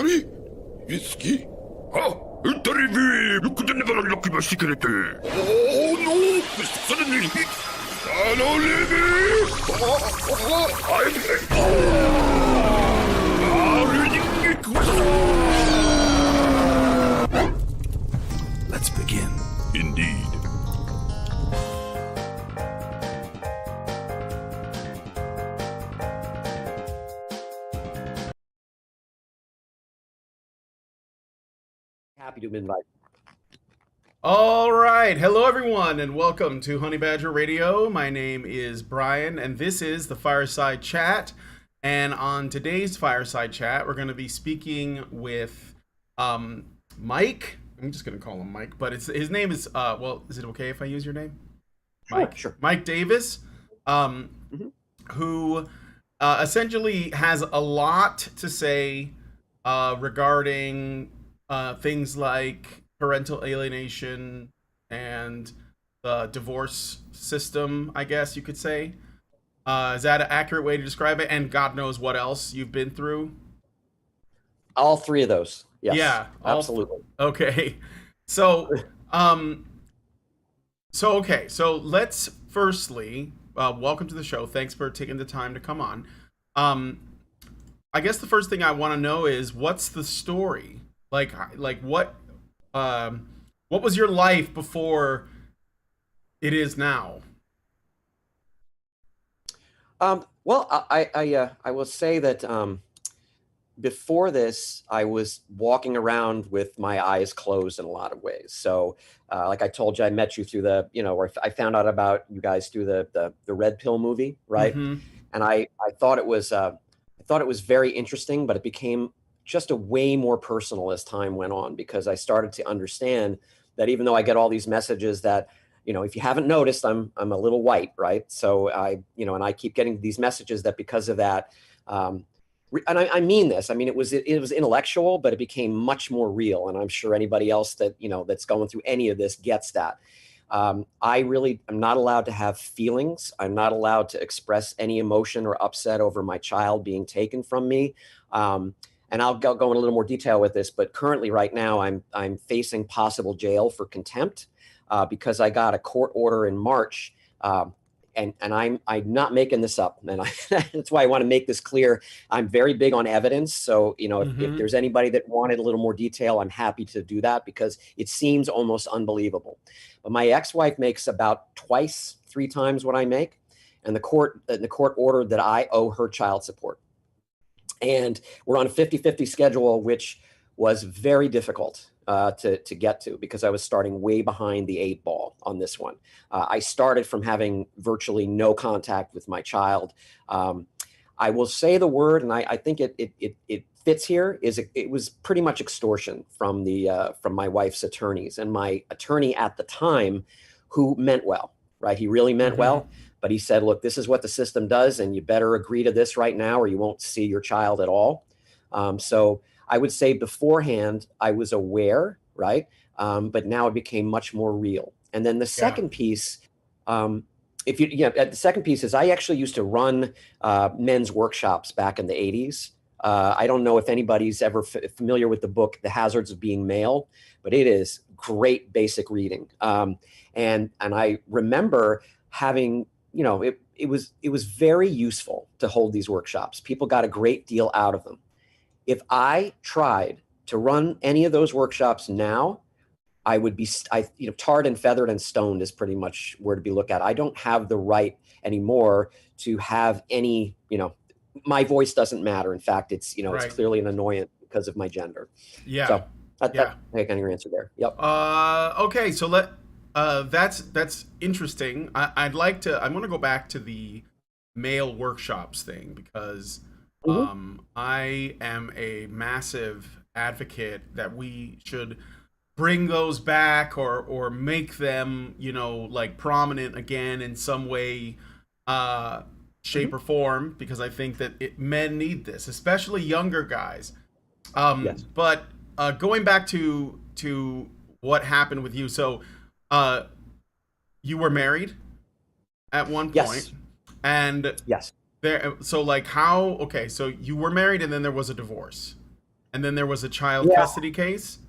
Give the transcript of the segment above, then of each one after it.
人好き二人目よくでねばらきましてくれておーのそれにあのレベルLet's begin. Indeed. Happy to invite. All right. Hello, everyone, and welcome to Honey Badger Radio. My name is Brian, and this is the Fireside Chat. And on today's Fireside Chat, we're going to be speaking with Mike. I'm just going to call him Mike, but his name is, well, is it okay if I use your name? Mike. Sure. Mike Davis, who essentially has a lot to say regarding things like parental alienation and the divorce system, I guess you could say. Is that an accurate way to describe it? And God knows what else you've been through? All three of those. Yes. Yeah. Absolutely. Okay. So, so let's firstly, welcome to the show. Thanks for taking the time to come on. I guess the first thing I want to know is what's the story? Like what was your life before it is now? Well, I will say that before this, I was walking around with my eyes closed in a lot of ways. So, like I told you, I met you through the, where I found out about you guys through the Red Pill movie, right? Mm-hmm. And I thought it was very interesting, but it became just a way more personal as time went on, because I started to understand that even though I get all these messages that, if you haven't noticed, I'm a little white, right? So and I keep getting these messages that because of that, and I mean this, I mean, it was intellectual, but it became much more real. And I'm sure anybody else that, that's going through any of this gets that. I really am not allowed to have feelings. I'm not allowed to express any emotion or upset over my child being taken from me. And I'll go in a little more detail with this, but currently right now I'm facing possible jail for contempt because I got a court order in March, and I'm not making this up, and that's why I want to make this clear. I'm very big on evidence, so if there's anybody that wanted a little more detail, I'm happy to do that because it seems almost unbelievable. But my ex-wife makes about twice, 3 times what I make, and the court ordered that I owe her child support. And we're on a 50-50 schedule, which was very difficult to get to because I was starting way behind the 8 ball on this one. I started from having virtually no contact with my child. I will say the word, and I think it fits here, it was pretty much extortion from my wife's attorneys. And my attorney at the time, who meant well, right? He really meant well. But he said, look, this is what the system does, and you better agree to this right now or you won't see your child at all. So I would say beforehand, I was aware, right? But now it became much more real. And then the second piece, the second piece is I actually used to run men's workshops back in the 80s. I don't know if anybody's ever familiar with the book, The Hazards of Being Male, but it is great basic reading. And I remember having, it was very useful to hold these workshops. People got a great deal out of them. If I tried to run any of those workshops now, I would be, tarred and feathered and stoned is pretty much where to be looked at. I don't have the right anymore to have any, my voice doesn't matter. In fact, it's clearly an annoyance because of my gender. Yeah. So I think your answer there. Yep. Okay. So that's interesting. I want to go back to the male workshops thing because I am a massive advocate that we should bring those back or make them, like prominent again in some way, shape or form, because I think that men need this, especially younger guys. Yes. But going back to what happened with you. So you were married at one point. Yes. And yes. So you were married and then there was a divorce. And then there was a child Yeah. custody case.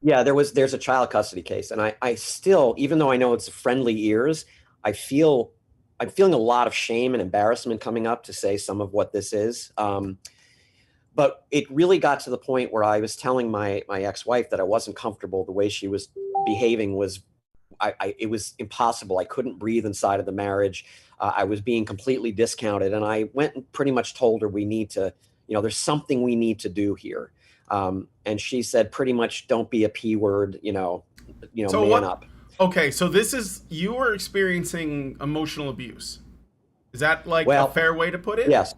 Yeah, there's a child custody case, and I still, even though I know it's friendly ears, I feel I'm feeling a lot of shame and embarrassment coming up to say some of what this is. But it really got to the point where I was telling my ex-wife that I wasn't comfortable. The way she was behaving was, it was impossible. I couldn't breathe inside of the marriage. I was being completely discounted, and I went and pretty much told her we need to, there's something we need to do here. And she said, pretty much, don't be a P word, So man what? up. Okay, so this is you were experiencing emotional abuse. Is that like a Well, fair way to put it? yes.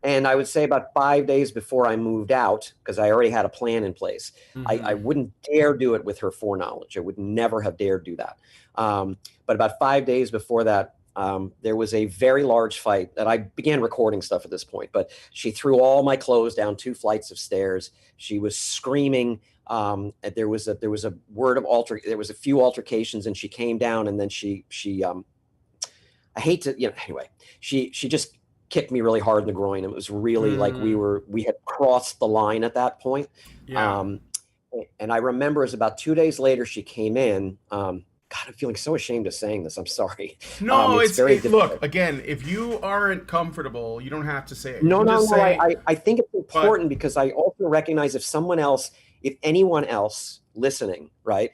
And I would say about 5 days before I moved out, because I already had a plan in place, I Mm-hmm. wouldn't dare do it with her foreknowledge. I would never have dared do that. But about 5 days before that, there was a very large fight that I began recording stuff at this point. But she threw all my clothes down 2 flights of stairs. She was screaming. And there was a there was a few altercations, and she came down, and then I hate to, anyway, she just kicked me really hard in the groin. It was really like we had crossed the line at that point. Yeah. And I remember it was about 2 days later, she came in. God, I'm feeling so ashamed of saying this. I'm sorry. No, It's very difficult. look, again, if you aren't comfortable, you don't have to say it. You No, can no, just no. say, I think it's important because I also recognize if anyone else listening, right,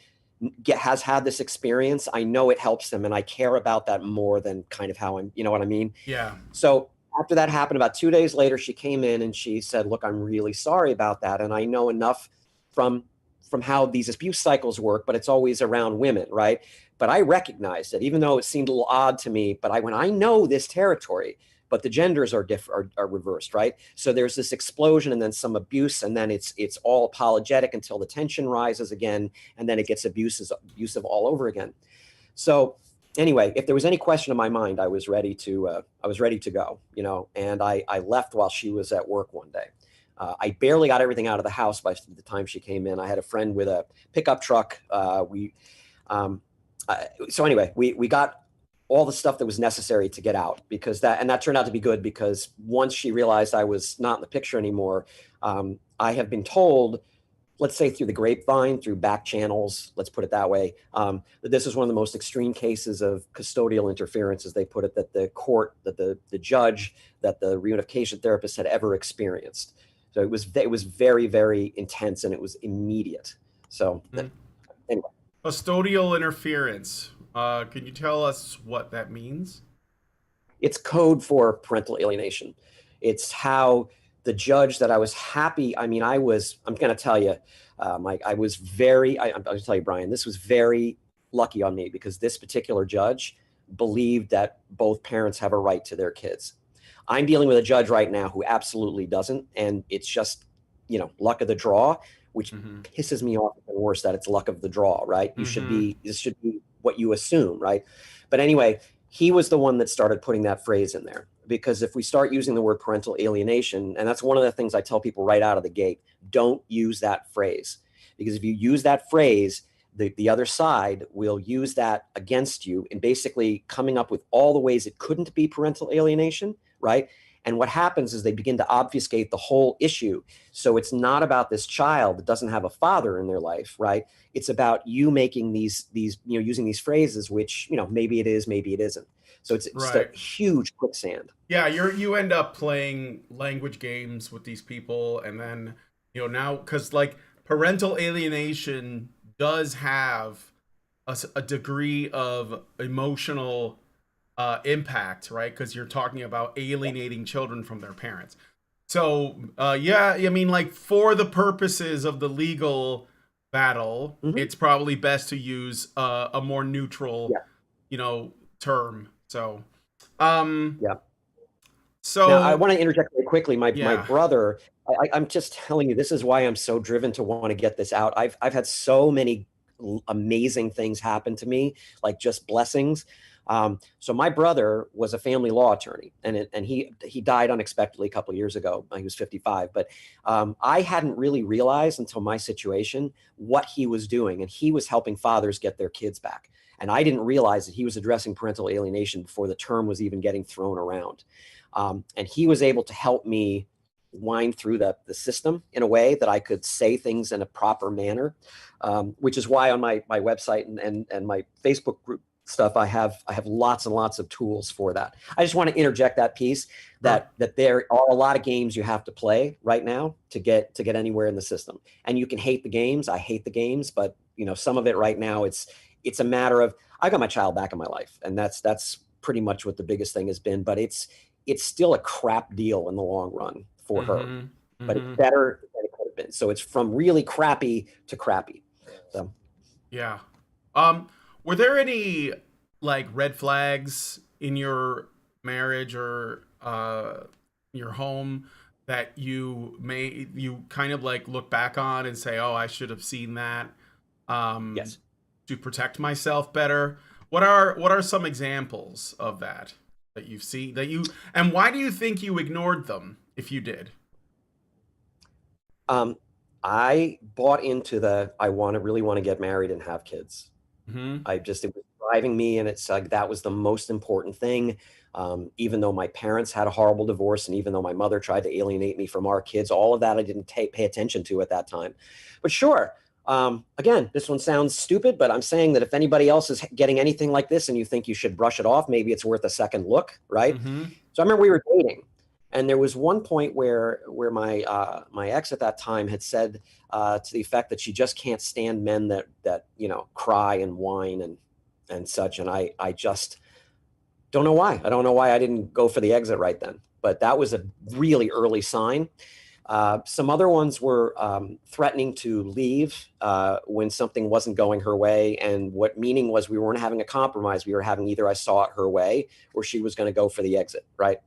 has had this experience, I know it helps them, and I care about that more than kind of how you know what I mean? yeah. So after that happened, about 2 days later, she came in and she said, look, I'm really sorry about that. And I know enough from how these abuse cycles work, but it's always around women, right? But I recognized it, even though it seemed a little odd to me, but I know this territory, but the genders are reversed, right? So there's this explosion and then some abuse, and then it's all apologetic until the tension rises again, and then it gets abusive all over again. So anyway, if there was any question in my mind, I was ready to go, and I left while she was at work one day. I barely got everything out of the house by the time she came in. I had a friend with a pickup truck. So anyway, we got all the stuff that was necessary to get out, because that turned out to be good, because once she realized I was not in the picture anymore, I have been told, let's say through the grapevine, through back channels, let's put it that way, that this is one of the most extreme cases of custodial interference, as they put it, that the court, that the judge, that the reunification therapist had ever experienced. So it was very, very intense, and it was immediate. So anyway. Custodial interference. Can you tell us what that means? It's code for parental alienation. It's how the judge that I was happy. I'm going to tell you, Mike, I'll tell you, Brian, this was very lucky on me, because this particular judge believed that both parents have a right to their kids. I'm dealing with a judge right now who absolutely doesn't. And it's just, luck of the draw, which pisses me off even worse, that it's luck of the draw, right? This should be what you assume, right? But anyway, he was the one that started putting that phrase in there, because if we start using the word parental alienation, and that's one of the things I tell people right out of the gate, don't use that phrase, because if you use that phrase, the other side will use that against you, and basically coming up with all the ways it couldn't be parental alienation, right? And what happens is they begin to obfuscate the whole issue. So it's not about this child that doesn't have a father in their life, right? It's about you making these using these phrases, which, maybe it is, maybe it isn't. So it's just a huge quicksand. Yeah, you end up playing language games with these people, and then, now, because like parental alienation does have a degree of emotional impact, right? Because you're talking about alienating children from their parents. So yeah, I mean, like, for the purposes of the legal battle, it's probably best to use a more neutral, term. So so now I want to interject really quickly. My brother, I'm just telling you, this is why I'm so driven to want to get this out. I've had so many amazing things happen to me, like just blessings. So my brother was a family law attorney, and he died unexpectedly a couple of years ago. He was 55, but I hadn't really realized until my situation what he was doing, and he was helping fathers get their kids back. And I didn't realize that he was addressing parental alienation before the term was even getting thrown around. And he was able to help me wind through the system in a way that I could say things in a proper manner, which is why on my website and my Facebook group stuff, I have lots and lots of tools for that. I just want to interject that piece that there are a lot of games you have to play right now to get anywhere in the system. And you can hate the games. I hate the games, but some of it right now, it's a matter of, I got my child back in my life, and that's pretty much what the biggest thing has been. But it's still a crap deal in the long run for her, but it's better than it could have been. So it's from really crappy to crappy. So yeah. Were there any like red flags in your marriage or your home that you kind of like look back on and say, oh, I should have seen that yes, to protect myself better? What are some examples of that you've seen and why do you think you ignored them if you did? I bought into I really want to get married and have kids. It was driving me, and it's like that was the most important thing. Even though my parents had a horrible divorce, and even though my mother tried to alienate me from our kids, all of that I didn't pay attention to at that time. But sure, again, this one sounds stupid, but I'm saying that if anybody else is getting anything like this and you think you should brush it off, maybe it's worth a second look, right? So I remember we were dating, and there was one point where my ex at that time had said to the effect that she just can't stand men that cry and whine and such. And I just don't know why. I don't know why I didn't go for the exit right then. But that was a really early sign. Some other ones were threatening to leave when something wasn't going her way. And what meaning was we weren't having a compromise. We were having either I saw it her way or she was going to go for the exit, right?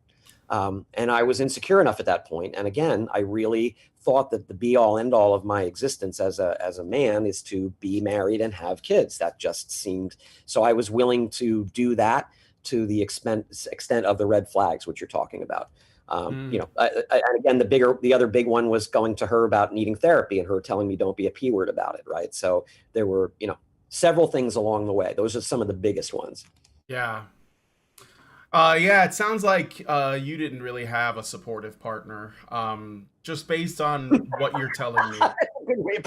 And I was insecure enough at that point. And again, I really thought that the be all end all of my existence as a man is to be married and have kids. That just seemed, so I was willing to do that to the extent of the red flags, which you're talking about. And again, the other big one was going to her about needing therapy and her telling me don't be a P word about it. Right. So there were, several things along the way. Those are some of the biggest ones. Yeah. Yeah, it sounds like you didn't really have a supportive partner. Just based on what you're telling me.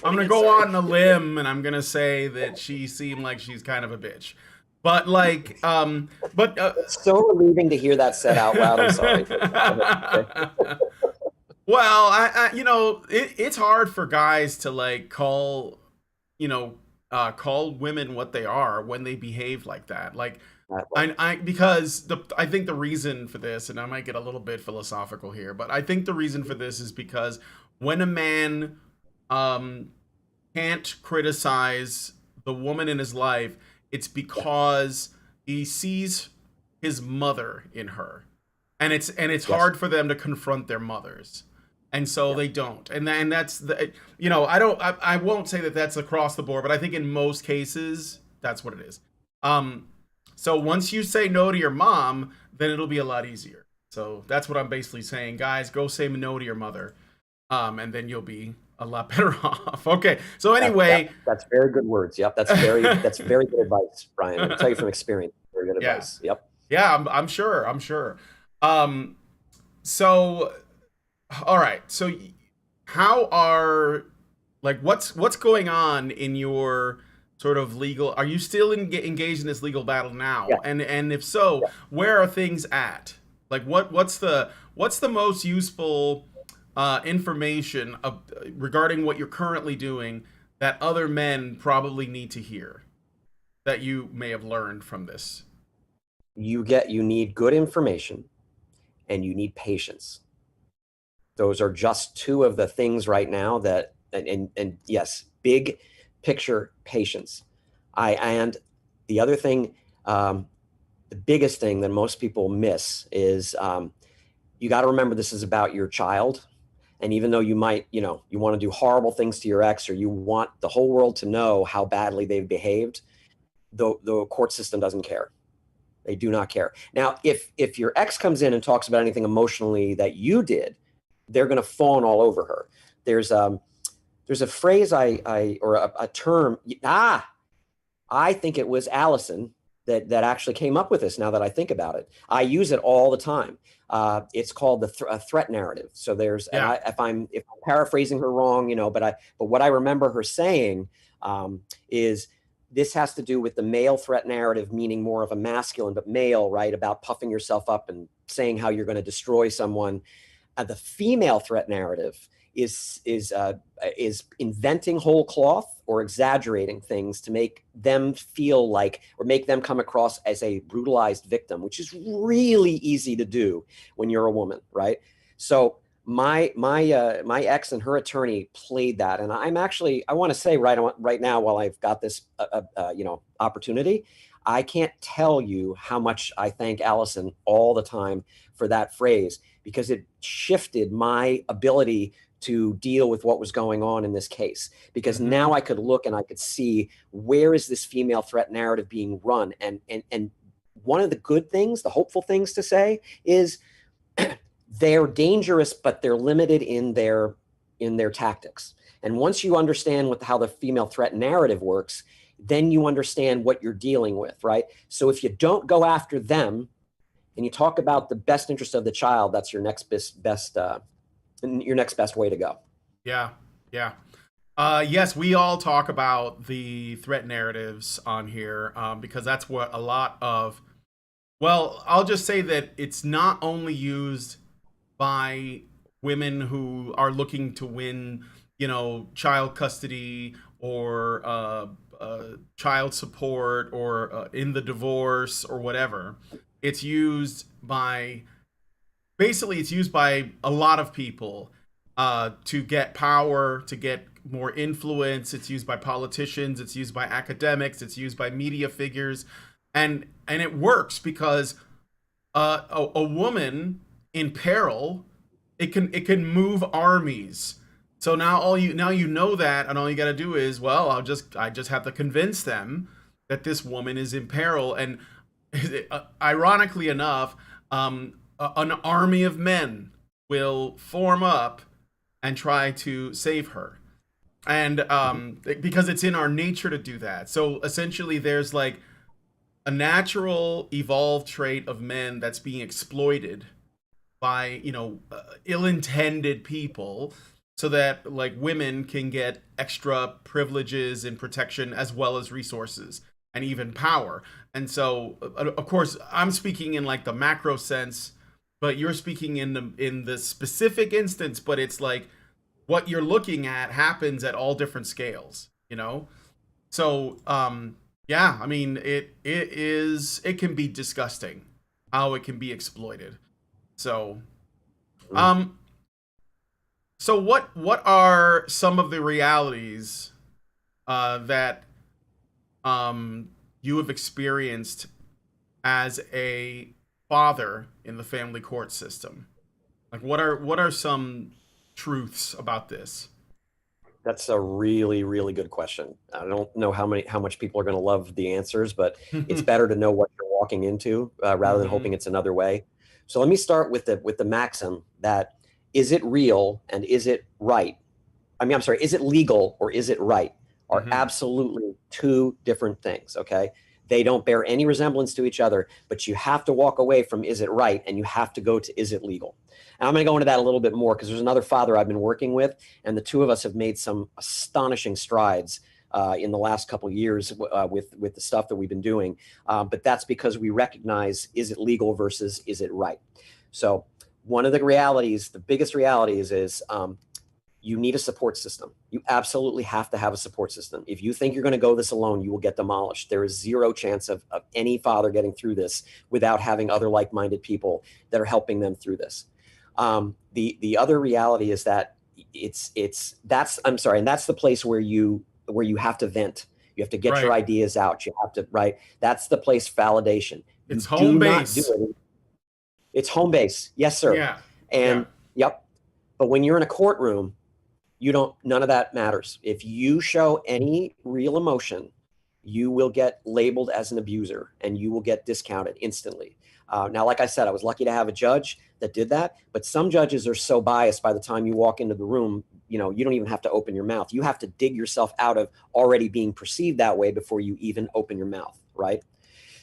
I'm going to go on a limb and I'm going to say that she seemed like she's kind of a bitch. But like, it's so relieving to hear that said out loud. I'm sorry. Well, I it's hard for guys to like call women what they are when they behave like that. Like, because I think the reason for this, and I might get a little bit philosophical here, but I think the reason for this is because when a man can't criticize the woman in his life, it's because he sees his mother in her, and it's hard for them to confront their mothers, and so they don't. And that's I won't say that that's across the board, but I think in most cases that's what it is. So once you say no to your mom, then it'll be a lot easier. So that's what I'm basically saying, guys. Go say no to your mother, and then you'll be a lot better off. Okay. So anyway, that's very good words. Yep. That's very good advice, Brian. I'll tell you from experience. Very good advice. Yep. Yeah, I'm sure. So, all right. So, how are what's going on in your sort of legal? Are you still engaged in this legal battle now? Yeah. And if so, where are things at? Like, what's the most useful information regarding what you're currently doing that other men probably need to hear that you may have learned from this? You need good information and you need patience. Those are just two of the things right now that, and yes, big picture patience. And the other thing, the biggest thing that most people miss is you got to remember this is about your child. And even though you might, you want to do horrible things to your ex, or you want the whole world to know how badly they've behaved, the court system doesn't care. They do not care. Now, if your ex comes in and talks about anything emotionally that you did, they're going to fawn all over her. There's a phrase or a term. I think it was Allison that actually came up with this. Now that I think about it, I use it all the time. It's called the threat narrative. So there's, Yeah. and if I'm paraphrasing her wrong, but what I remember her saying is this has to do with the male threat narrative, meaning more of a masculine, but male, right? About puffing yourself up and saying how you're going to destroy someone. The female threat narrative is inventing whole cloth or exaggerating things to make them feel like, or make them come across as a brutalized victim, which is really easy to do when you're a woman, right? So my ex and her attorney played that, and I want to say right now, while I've got this opportunity, I can't tell you how much I thank Allison all the time for that phrase, because it shifted my ability to deal with what was going on in this case. Because now I could look and I could see, where is this female threat narrative being run? And one of the good things, the hopeful things to say is they're dangerous, but they're limited in their tactics. And once you understand how the female threat narrative works, then you understand what you're dealing with, right? So if you don't go after them and you talk about the best interest of the child, that's your next best way to go. Yeah. Yes, we all talk about the threat narratives on here because that's what a lot of, well, I'll just say that it's not only used by women who are looking to win, child custody or child support or in the divorce or whatever. It's used by a lot of people to get power, to get more influence. It's used by politicians. It's used by academics. It's used by media figures, and it works because a woman in peril, it can move armies. So now you know that, and all you got to do is, well, I just have to convince them that this woman is in peril, and ironically enough, an army of men will form up and try to save her. And because it's in our nature to do that. So essentially there's like a natural evolved trait of men that's being exploited by, ill-intended people, so that like women can get extra privileges and protection as well as resources and even power. And so, of course, I'm speaking in like the macro sense, but you're speaking in the specific instance. But it's like what you're looking at happens at all different scales, So, yeah, I mean, it can be disgusting how it can be exploited. So, so what are some of the realities that you have experienced as a father in the family court system? Like, what are some truths about this? That's a really, really good question. I don't know how much people are going to love the answers, but it's better to know what you're walking into rather than hoping it's another way. So let me start with the maxim that, is it real and is it right? I'm sorry, is it legal or is it right? Are absolutely two different things, okay? They don't bear any resemblance to each other, but you have to walk away from is it right, and you have to go to is it legal. And I'm going to go into that a little bit more, because there's another father I've been working with, and the two of us have made some astonishing strides in the last couple of years with the stuff that we've been doing. But that's because we recognize, is it legal versus is it right? So one of the realities, the biggest realities is you need a support system. You absolutely have to have a support system. If you think you're going to go this alone, you will get demolished. There is zero chance of any father getting through this without having other like-minded people that are helping them through this. The other reality is that that's the place where you have to vent. You have to get your ideas out. You have to, right? That's the place for validation. It's home base. It's home base. Yes, sir. Yeah. And yep. But when you're in a courtroom, none of that matters. If you show any real emotion, you will get labeled as an abuser and you will get discounted instantly. Now, like I said, I was lucky to have a judge that did that, but some judges are so biased by the time you walk into the room, you don't even have to open your mouth. You have to dig yourself out of already being perceived that way before you even open your mouth, right?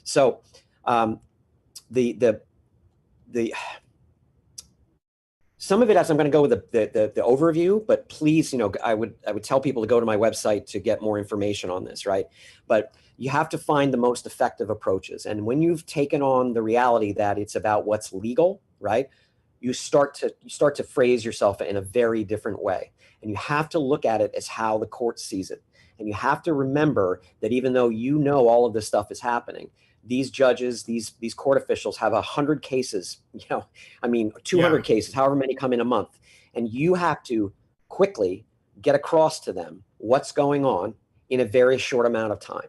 So the some of it, as I'm going to go with the overview, but please, I would tell people to go to my website to get more information on this, right? But you have to find the most effective approaches. And when you've taken on the reality that it's about what's legal, right? You start to phrase yourself in a very different way. And you have to look at it as how the court sees it. And you have to remember that even though all of this stuff is happening, these judges, these court officials have 100 cases, 200 cases, however many come in a month. And you have to quickly get across to them what's going on in a very short amount of time.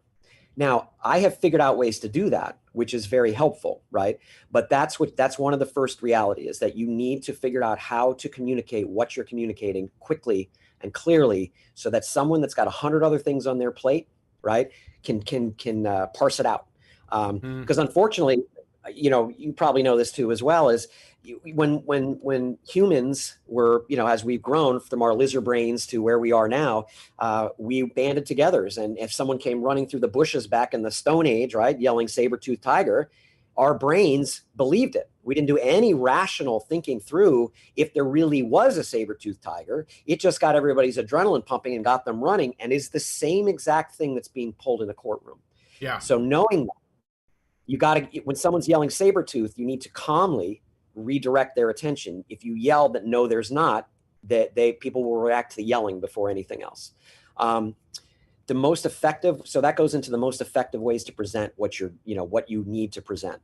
Now, I have figured out ways to do that, which is very helpful, right? But that's one of the first reality is that you need to figure out how to communicate what you're communicating quickly and clearly so that someone that's got 100 other things on their plate, right, can parse it out. Because unfortunately, you probably know this too as well, is when humans were, as we've grown from our lizard brains to where we are now, we banded together. And if someone came running through the bushes back in the Stone Age, right, yelling saber-toothed tiger, our brains believed it. We didn't do any rational thinking through if there really was a saber-toothed tiger. It just got everybody's adrenaline pumping and got them running, and is the same exact thing that's being pulled in a courtroom. Yeah. So knowing that, you got to, when someone's yelling saber-tooth, you need to calmly redirect their attention. If you yell that no, there's not, that people will react to the yelling before anything else. The most effective, so that goes into the most effective ways to present what you need to present.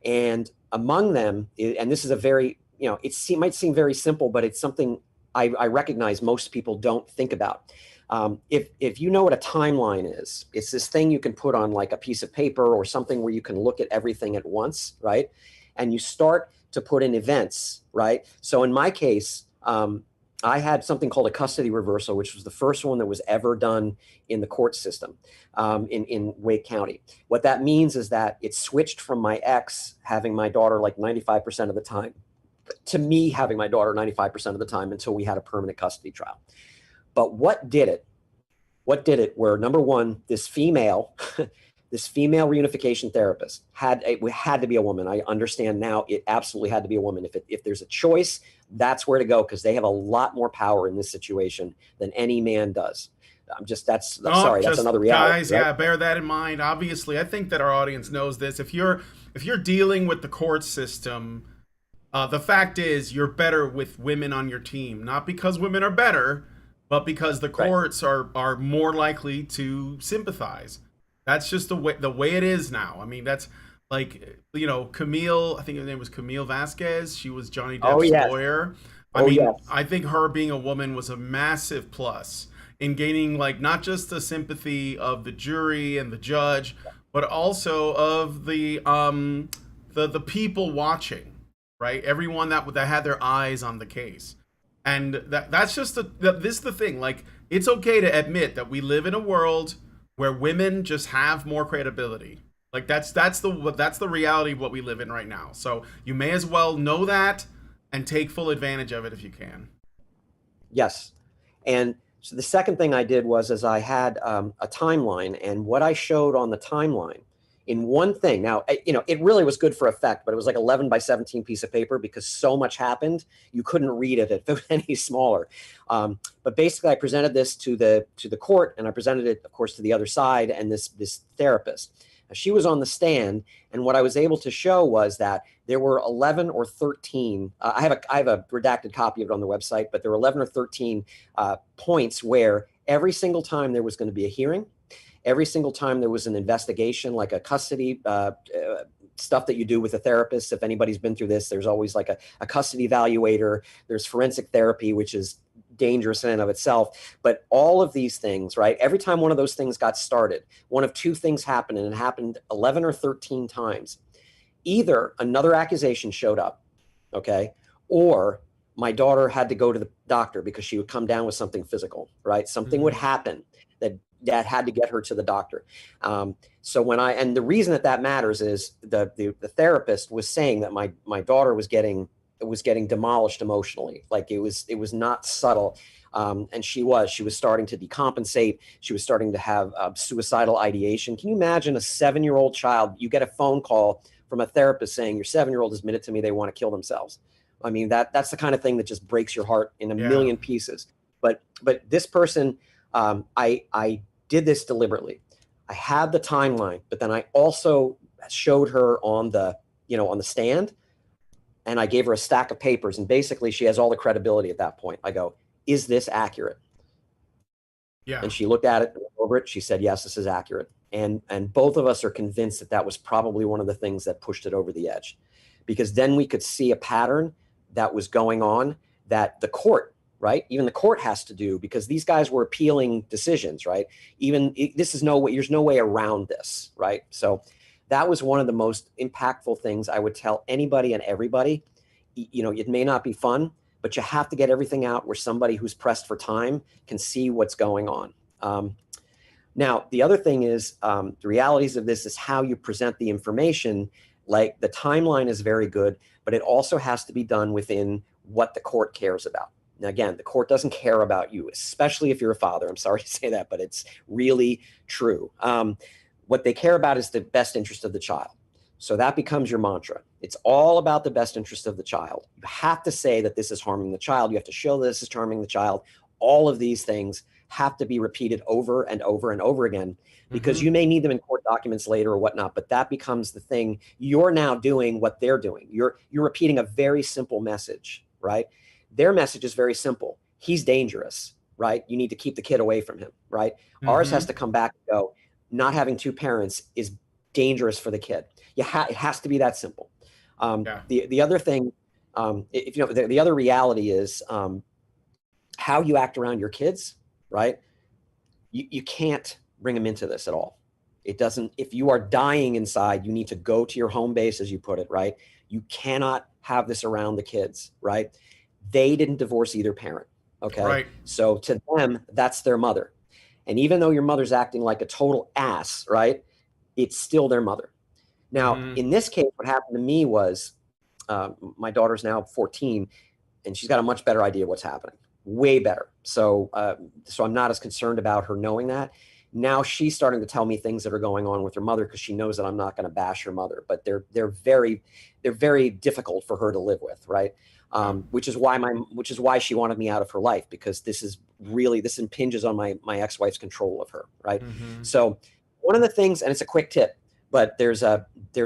And among them, and this is a very, it might seem very simple, but it's something I recognize most people don't think about. If you know what a timeline is, it's this thing you can put on like a piece of paper or something where you can look at everything at once, right? And you start to put in events, right? So in my case, I had something called a custody reversal, which was the first one that was ever done in the court system in Wake County. What that means is that it switched from my ex having my daughter like 95% of the time to me having my daughter 95% of the time until we had a permanent custody trial. But what did it were, number one, this female reunification therapist had to be a woman. I understand now it absolutely had to be a woman. If there's a choice, that's where to go, because they have a lot more power in this situation than any man does. That's another reality. Guys, right? Yeah, bear that in mind. Obviously, I think that our audience knows this. If you're dealing with the court system, the fact is you're better with women on your team, not because women are better, but because the courts are more likely to sympathize. That's just the way it is now. I mean, that's like, Camille, I think her name was Camille Vasquez. She was Johnny Depp's lawyer. I think her being a woman was a massive plus in gaining like not just the sympathy of the jury and the judge, but also of the people watching, right? Everyone that had their eyes on the case. And that's just this is the thing. Like, it's okay to admit that we live in a world where women just have more credibility. Like that's the reality of what we live in right now. So you may as well know that and take full advantage of it if you can. Yes. And so the second thing I did was I had a timeline, and what I showed on the timeline in one thing. Now, it really was good for effect, but it was like 11 by 17 piece of paper because so much happened. You couldn't read it if it was any smaller. But basically I presented this to the court, and I presented it, of course, to the other side and this therapist. Now, she was on the stand, and what I was able to show was that there were 11 or 13, I have a redacted copy of it on the website, but there were 11 or 13 points where every single time there was going to be a hearing, every single time there was an investigation, like a custody stuff that you do with a therapist. If anybody's been through this, there's always like a custody evaluator. There's forensic therapy, which is dangerous in and of itself. But all of these things, right? Every time one of those things got started, one of two things happened, and it happened 11 or 13 times. Either another accusation showed up, okay, or my daughter had to go to the doctor because she would come down with something physical, right? Something would happen that had to get her to the doctor. So and the reason that matters is the therapist was saying that my daughter was getting demolished emotionally. Like it was not subtle. And she was starting to decompensate. She was starting to have suicidal ideation. Can you imagine a 7-year-old child? You get a phone call from a therapist saying your 7-year-old has admitted to me they want to kill themselves. I mean, that's the kind of thing that just breaks your heart in a million pieces. But this person, I did this deliberately. I had the timeline, but then I also showed her on the stand, and I gave her a stack of papers, and basically she has all the credibility at that point. I go, is this accurate? Yeah. And she looked at it, over it. She said, yes, this is accurate. And both of us are convinced that was probably one of the things that pushed it over the edge, because then we could see a pattern that was going on that the court, right? Even the court has to do, because these guys were appealing decisions, right? There's no way around this, right? So that was one of the most impactful things I would tell anybody and everybody. It may not be fun, but you have to get everything out where somebody who's pressed for time can see what's going on. Now, the other thing is, the realities of this is how you present the information. Like, the timeline is very good, but it also has to be done within what the court cares about. Now, again, the court doesn't care about you, especially if you're a father. I'm sorry to say that, but it's really true. What they care about is the best interest of the child. So that becomes your mantra. It's all about the best interest of the child. You have to say that this is harming the child. You have to show this is harming the child. All of these things have to be repeated over and over and over again, because you may need them in court documents later or whatnot, but that becomes the thing. You're now doing what they're doing. You're repeating a very simple message, right? Their message is very simple. He's dangerous, right? You need to keep the kid away from him, right? Ours has to come back and go, not having two parents is dangerous for the kid. It has to be that simple. The other thing, the other reality is how you act around your kids, right? You can't bring them into this at all. It doesn't. If you are dying inside, you need to go to your home base, as you put it, right? You cannot have this around the kids, right? They didn't divorce either parent, okay? Right. So to them, that's their mother. And even though your mother's acting like a total ass, right, it's still their mother. Now, in this case, what happened to me was, my daughter's now 14, and she's got a much better idea of what's happening, way better. So I'm not as concerned about her knowing that. Now she's starting to tell me things that are going on with her mother, because she knows that I'm not going to bash her mother, but they're very difficult for her to live with, right? Which is why she wanted me out of her life, because this impinges on my ex-wife's control of her, right? So one of the things, and it's a quick tip, but there's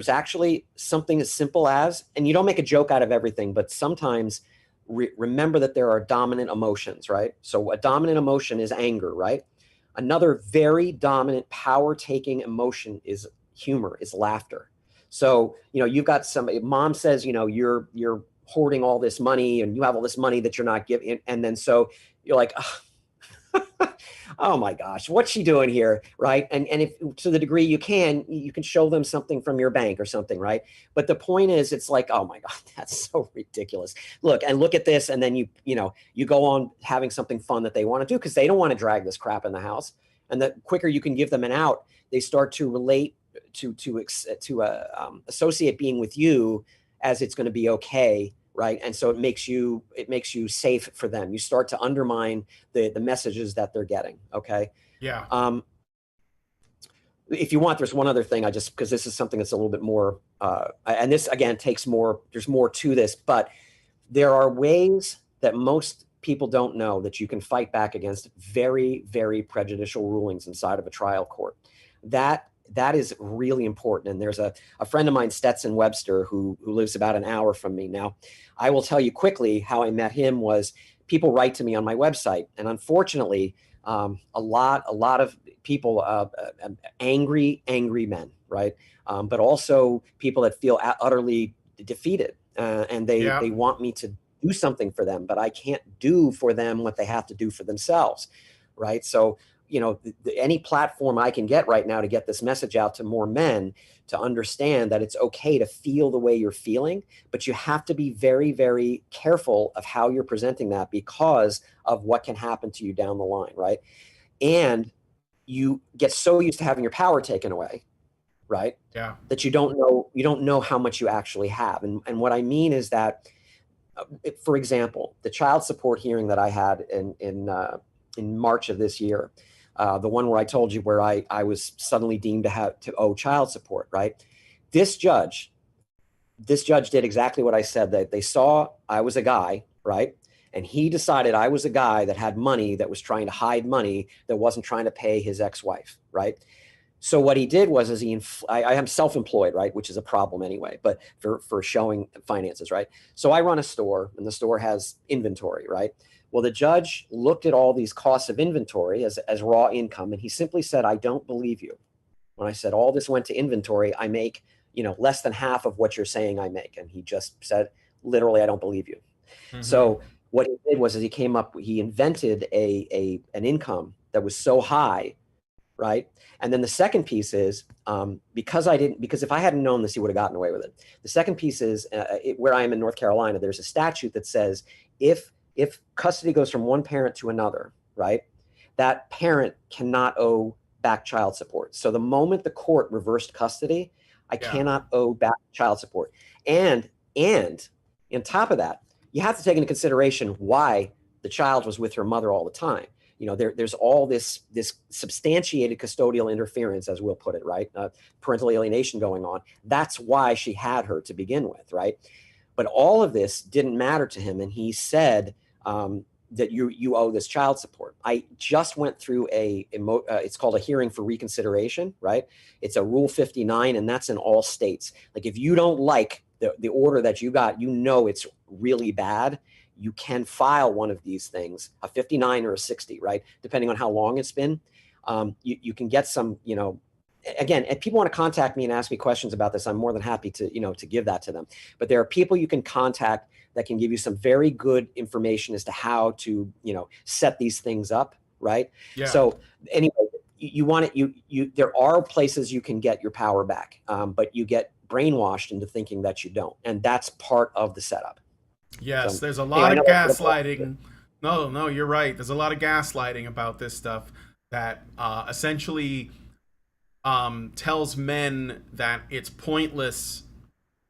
actually something as simple as, and you don't make a joke out of everything, but sometimes remember that there are dominant emotions, right? So a dominant emotion is anger, right? Another very dominant power-taking emotion is humor, is laughter. So, you've got mom says, you're hoarding all this money, and you have all this money that you're not giving. And then so you're like, oh my gosh, what's she doing here, right? And if to the degree you can show them something from your bank or something, right? But the point is, it's like, oh my God, that's so ridiculous. Look at this, and then you go on having something fun that they want to do, because they don't want to drag this crap in the house. And the quicker you can give them an out, they start to relate to associate being with you as it's going to be okay. Right. And so it makes you safe for them. You start to undermine the messages that they're getting. OK. Yeah. If you want, there's one other thing, because this is something that's a little bit more, and this again there's more to this, but there are ways that most people don't know that you can fight back against very, very prejudicial rulings inside of a trial court. That is really important. And there's a friend of mine, Stetson Webster, who lives about an hour from me. Now, I will tell you quickly how I met him. Was people write to me on my website, and unfortunately, a lot of people, angry men, right? But also people that feel utterly defeated, and they want me to do something for them, but I can't do for them what they have to do for themselves, right? So any platform I can get right now to get this message out to more men, to understand that it's okay to feel the way you're feeling, but you have to be very, very careful of how you're presenting that, because of what can happen to you down the line, right? And you get so used to having your power taken away, right? Yeah. That you don't know how much you actually have. And what I mean is that For example, the child support hearing that I had in March of this year, the one where I told you where I was suddenly deemed to owe child support, right? This judge did exactly what I said. That they saw I was a guy, right? And he decided I was a guy that had money, that was trying to hide money, that wasn't trying to pay his ex-wife, right? So what he did was, I am self-employed, right, which is a problem anyway, but for showing finances, right? So I run a store, and the store has inventory, right? Well, the judge looked at all these costs of inventory as raw income, and he simply said, I don't believe you. When I said all this went to inventory, I make, less than half of what you're saying I make. And he just said, literally, I don't believe you. Mm-hmm. So what he did was, he invented an income that was so high, right? And then the second piece is, because if I hadn't known this, he would have gotten away with it. The second piece is, where I am in North Carolina, there's a statute that says if custody goes from one parent to another, right, that parent cannot owe back child support. So the moment the court reversed custody, I cannot owe back child support. And on top of that, you have to take into consideration why the child was with her mother all the time. There's all this substantiated custodial interference, as we'll put it, right? Parental alienation going on. That's why she had her to begin with, right? But all of this didn't matter to him, and he said that you owe this child support. I just went through it's called a hearing for reconsideration, right? It's a Rule 59, and that's in all states. Like, if you don't like the order that you got, it's really bad, you can file one of these things, a 59 or a 60, right? Depending on how long it's been. You can get some, again, if people want to contact me and ask me questions about this, I'm more than happy to give that to them. But there are people you can contact that can give you some very good information as to how to, set these things up, right? Yeah. So anyway, you want it, there are places you can get your power back, but you get brainwashed into thinking that you don't. And that's part of the setup. Yes, there's a lot of gaslighting. No, you're right. There's a lot of gaslighting about this stuff that essentially tells men that it's pointless,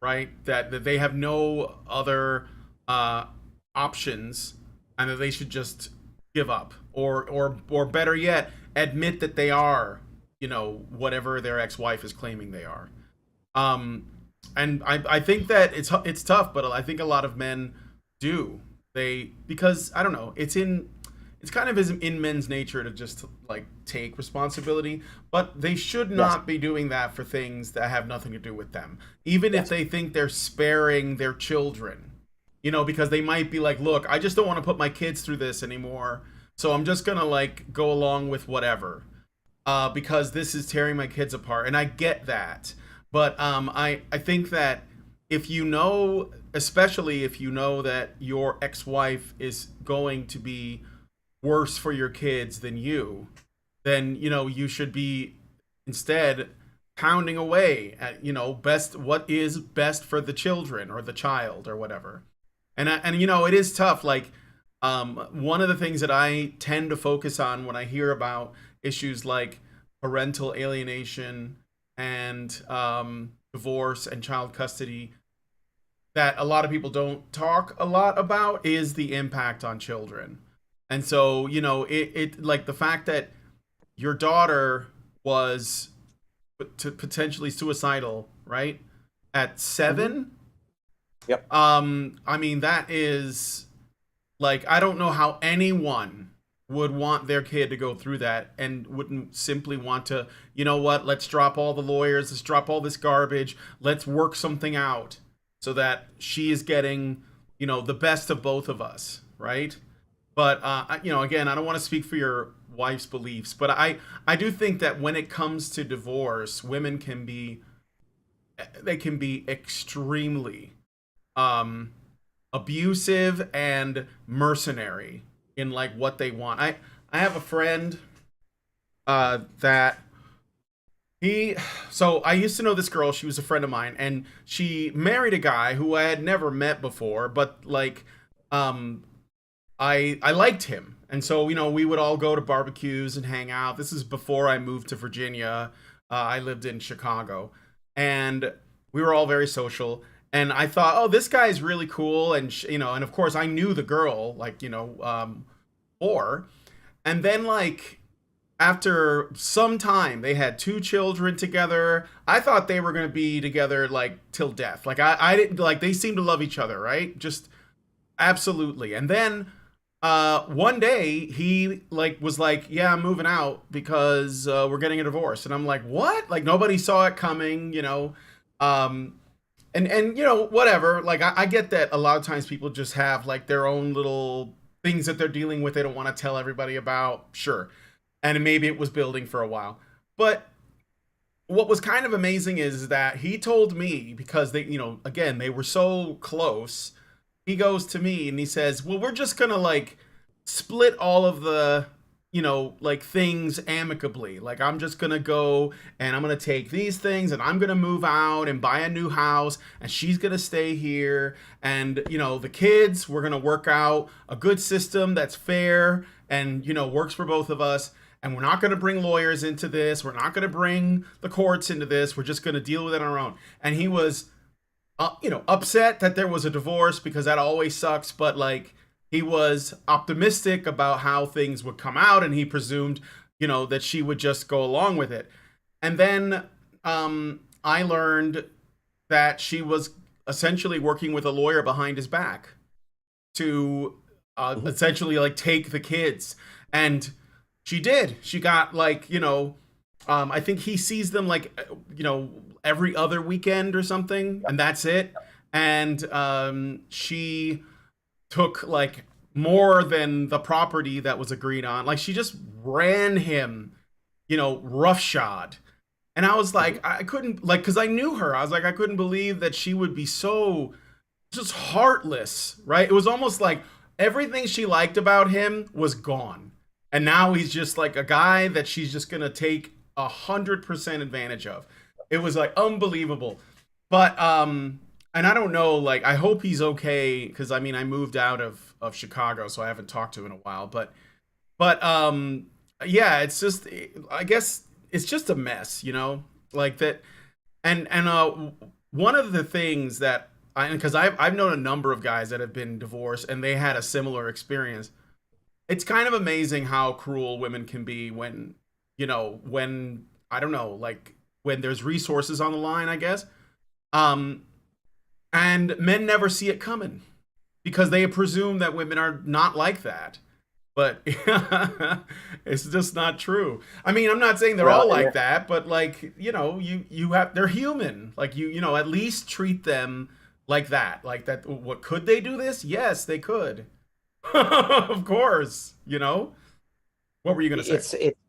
right? That they have no other options, and that they should just give up, or better yet, admit that they are, whatever their ex-wife is claiming they are. And I think that it's tough, but I think a lot of men do. Because I don't know, it's kind of in men's nature to just like take responsibility, but they should not be doing that for things that have nothing to do with them. Even if they think they're sparing their children, because they might be like, look, I just don't want to put my kids through this anymore, so I'm just gonna like go along with whatever, because this is tearing my kids apart. And I get that. But I think that especially if you know that your ex-wife is going to be worse for your kids than you, then, you should be instead pounding away at, what is best for the children or the child or whatever. And it is tough. Like, one of the things that I tend to focus on when I hear about issues like parental alienation and divorce and child custody, that a lot of people don't talk a lot about, is the impact on children. And so, it like the fact that your daughter was potentially suicidal, right, at 7. Yep. I mean, that is like, I don't know how anyone would want their kid to go through that and wouldn't simply want to, let's drop all the lawyers, let's drop all this garbage, let's work something out so that she is getting, the best of both of us, right? But, again, I don't want to speak for your wife's beliefs, but I do think that when it comes to divorce, women can be extremely abusive and mercenary in like what they want. I have a friend that so I used to know this girl. She was a friend of mine, and she married a guy who I had never met before, but like I liked him. And so, we would all go to barbecues and hang out. This is before I moved to Virginia. I lived in Chicago, and we were all very social. And I thought, oh, this guy's really cool, and you know, and of course I knew the girl, like, you know, or, and then like after some time they had two children together. I thought they were going to be together like till death. Like I didn't, like, they seemed to love each other, right? Just absolutely. And then one day he like was like, yeah, I'm moving out because we're getting a divorce. And I'm like, what? Like nobody saw it coming, you know. um and you know, whatever, like I get that a lot of times people just have like their own little things that they're dealing with, they don't want to tell everybody about, sure. And maybe it was building for a while. But what was kind of amazing is that he told me, because they, you know, again, they were so close. He goes to me and he says, well, we're just gonna like split all of the, you know, like things amicably. Like I'm just gonna go and I'm gonna take these things and I'm gonna move out and buy a new house and she's gonna stay here. And, you know, the kids, we're gonna work out a good system that's fair and, you know, works for both of us. And we're not going to bring lawyers into this. We're not going to bring the courts into this. We're just going to deal with it on our own. And he was, you know, upset that there was a divorce because that always sucks. But like, he was optimistic about how things would come out, and he presumed, you know, that she would just go along with it. And then I learned that she was essentially working with a lawyer behind his back to essentially like take the kids. And she did. She got like, you know, I think he sees them like, you know, every other weekend or something, and that's it. And she took like more than the property that was agreed on. Like she just ran him, you know, roughshod. And I was like, I couldn't, like, because I knew her. I was like, I couldn't believe that she would be so just heartless, right? It was almost like everything she liked about him was gone. And now he's just like a guy that she's just gonna take 100% advantage of. It was like unbelievable. But and I don't know, like I hope he's okay, because I mean I moved out of Chicago, so I haven't talked to him in a while. But yeah, it's just, I guess it's just a mess, you know, like that. And one of the things that because I've known a number of guys that have been divorced and they had a similar experience. It's kind of amazing how cruel women can be when, you know, when, I don't know, like when there's resources on the line, I guess. And men never see it coming because they presume that women are not like that. But it's just not true. I mean, I'm not saying they're all like that, but like, you know, you have, they're human. Like you know, at least treat them like that. Like that. What, could they do this? Yes, they could. Of course, you know. What were you going to say? It's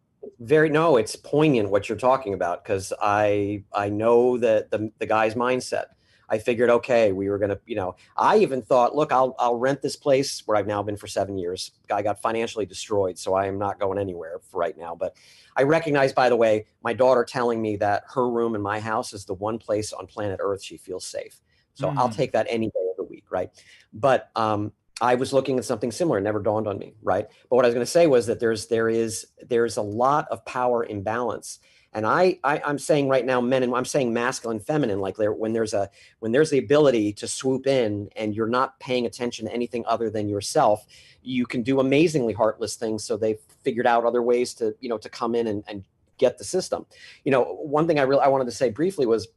very, no, it's poignant what you're talking about, because I know that the guy's mindset. I figured, okay, we were gonna, you know, I even thought, look, I'll rent this place where I've now been for 7 years. Guy got financially destroyed, so I am not going anywhere for right now. But I recognize, by the way, my daughter telling me that her room in my house is the one place on planet Earth she feels safe. So I'll take that any day of the week, right? But I was looking at something similar. It never dawned on me, right? But what I was going to say was that there's a lot of power imbalance. And I'm saying right now, men, and I'm saying masculine, feminine, like when there's the ability to swoop in and you're not paying attention to anything other than yourself, you can do amazingly heartless things. So they've figured out other ways to, you know, to come in and get the system. You know, one thing I wanted to say briefly was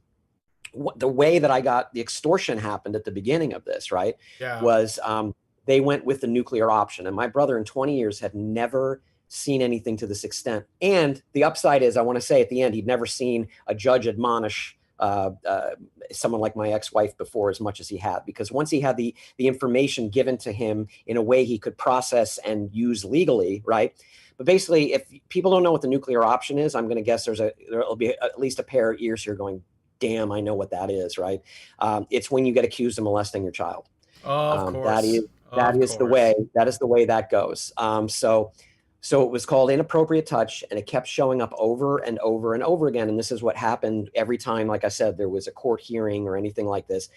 the way that I got the extortion happened at the beginning of this, right? Yeah. Was they went with the nuclear option. And my brother in 20 years had never seen anything to this extent. And the upside is, I want to say at the end, he'd never seen a judge admonish someone like my ex-wife before as much as he had, because once he had the information given to him in a way he could process and use legally, right? But basically, if people don't know what the nuclear option is, I'm going to guess there'll be at least a pair of ears here going, damn, I know what that is, right? It's when you get accused of molesting your child. Of course. That is the way that goes. So it was called inappropriate touch, and it kept showing up over and over and over again. And this is what happened every time, like I said, there was a court hearing or anything like this.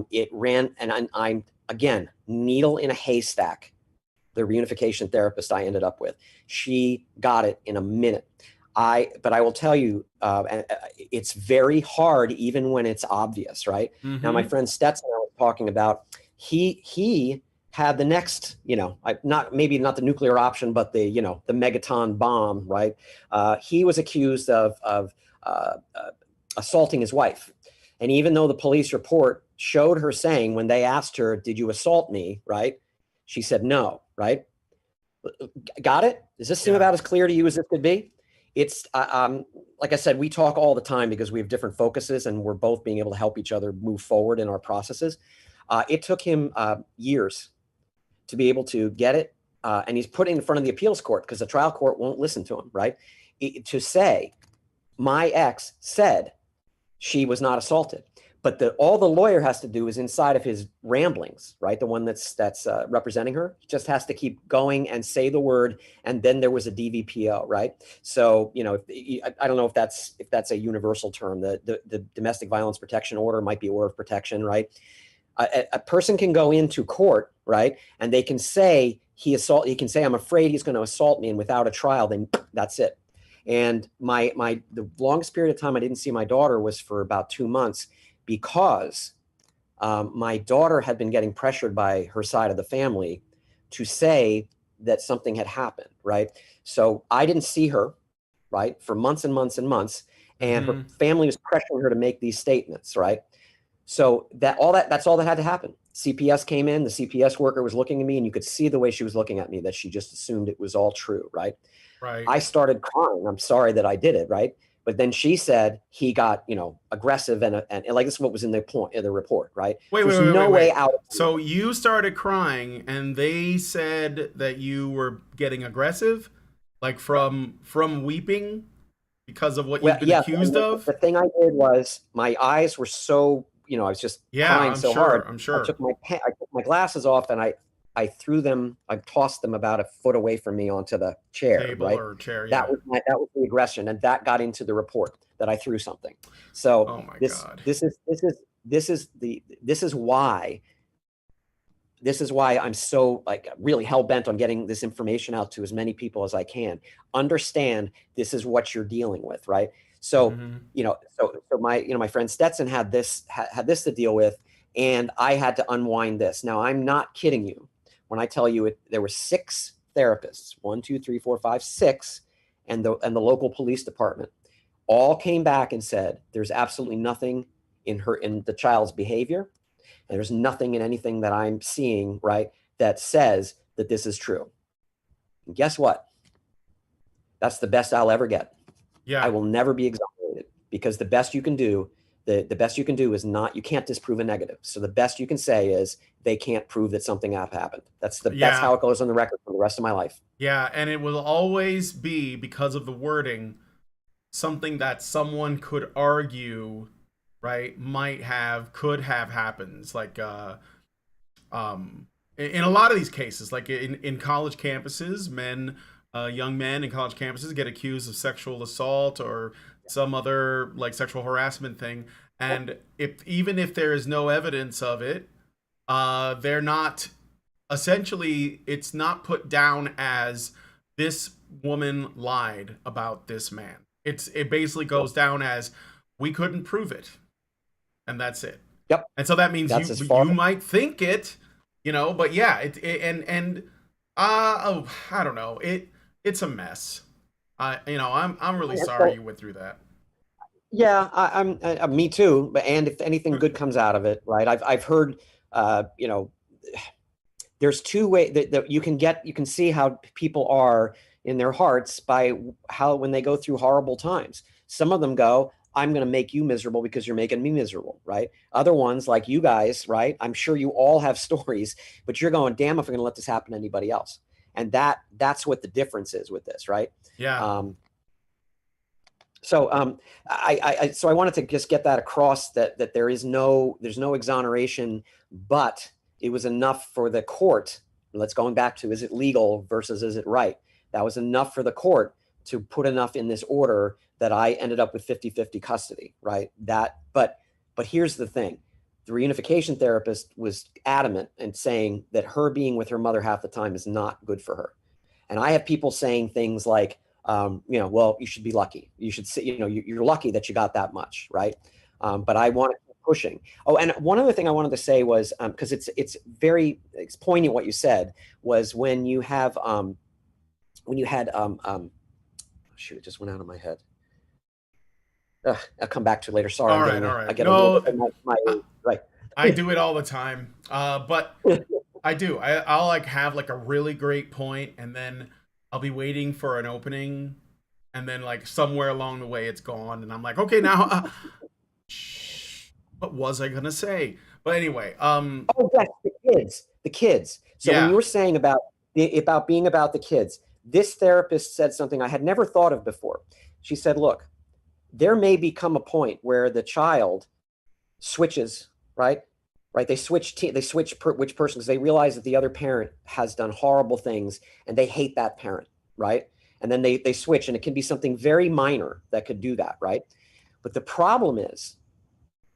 It ran, and I'm, again, needle in a haystack. The reunification therapist I ended up with, she got it in a minute. but I will tell you, it's very hard even when it's obvious, right? Now, my friend Stetson I was talking about, he had the next, maybe not the nuclear option, but the megaton bomb, right? He was accused of assaulting his wife. And even though the police report showed her saying, when they asked her, "Did you assault me?" Right? She said no, right? Got it? Does this seem about as clear to you as this could be? It's like I said, we talk all the time because we have different focuses and we're both being able to help each other move forward in our processes. It took him years to be able to get it. And he's put it in front of the appeals court because the trial court won't listen to him, right? To say, my ex said she was not assaulted. But all the lawyer has to do is inside of his ramblings, right? The one that's representing her, he just has to keep going and say the word, and then there was a DVPO, right? So, I don't know if that's a universal term. The domestic violence protection order might be order of protection, right? A person can go into court, right, and they can say he can say, "I'm afraid he's going to assault me," and without a trial, then that's it. And the longest period of time I didn't see my daughter was for about 2 months. Because my daughter had been getting pressured by her side of the family to say that something had happened, right? So I didn't see her, right, for months and months and months, and her family was pressuring her to make these statements, right? So that's all that had to happen. CPS came in, the CPS worker was looking at me, and you could see the way she was looking at me, that she just assumed it was all true, right? Right. I started crying. I'm sorry that I did it, right? But then she said he got, aggressive and like this is what was in the report, right? Wait, There's wait, no way out. So you started crying, and they said that you were getting aggressive, like from weeping because of what you've been accused of. The thing I did was my eyes were so, I was just crying so hard. I'm sure. I took my glasses off and I threw them. I tossed them about a foot away from me onto the chair. Table right? or chair. Yeah. That was the aggression, and that got into the report that I threw something. So oh my God. This is why I'm so really hell bent on getting this information out to as many people as I can. Understand this is what you're dealing with, right? So so my friend Stetson had this to deal with, and I had to unwind this. Now I'm not kidding you when I tell you there were 6 therapists, 1, 2, 3, 4, 5, 6, and the local police department all came back and said there's absolutely nothing in the child's behavior, and there's nothing in anything that I'm seeing, right, that says that this is true. And guess what? That's the best I'll ever get. Yeah. I will never be exonerated, because the best you can do, the best you can do is you can't disprove a negative. So the best you can say is they can't prove that something happened. That's how it goes on the record for the rest of my life. Yeah, and it will always be, because of the wording, something that someone could argue, right, could have happened. It's like in a lot of these cases, like in college campuses, young men in college campuses get accused of sexual assault or some other sexual harassment thing, and even if there is no evidence of it, they're not, essentially it's not put down as this woman lied about this man. It basically goes down as we couldn't prove it, and that's it. Yep. And so that means you might think it, but yeah, I don't know, it's a mess. I'm really sorry you went through that. Yeah, I'm me too. And if anything good comes out of it, right? I've heard, there's 2 ways that you can see how people are in their hearts by when they go through horrible times. Some of them go, I'm going to make you miserable because you're making me miserable, right? Other ones, like you guys, right? I'm sure you all have stories, but you're going, damn, if I'm going to let this happen to anybody else. And that's what the difference is with this, right? Yeah. So I wanted to just get that across, that there's no exoneration, but it was enough for the court. Let's going back to, is it legal versus is it right? That was enough for the court to put enough in this order that I ended up with 50-50 custody, right? But here's the thing. The reunification therapist was adamant in saying that her being with her mother half the time is not good for her. And I have people saying things like, well, you should be lucky. You should say, you're lucky that you got that much, right? But I want to keep pushing. Oh, and one other thing I wanted to say was, because it's poignant what you said, was when you had shoot, it just went out of my head. I'll come back to it later. Sorry, All right. I get a little bit of my right. I do it all the time. But I do. I'll like have like a really great point, and then I'll be waiting for an opening, and then like somewhere along the way it's gone, and I'm like, okay, now what was I gonna say? But anyway, oh yes, the kids. So when you were saying about being about the kids, this therapist said something I had never thought of before. She said, look, there may become a point where the child switches, right? They switch which person, because they realize that the other parent has done horrible things and they hate that parent, right? And then they switch, and it can be something very minor that could do that, right? But the problem is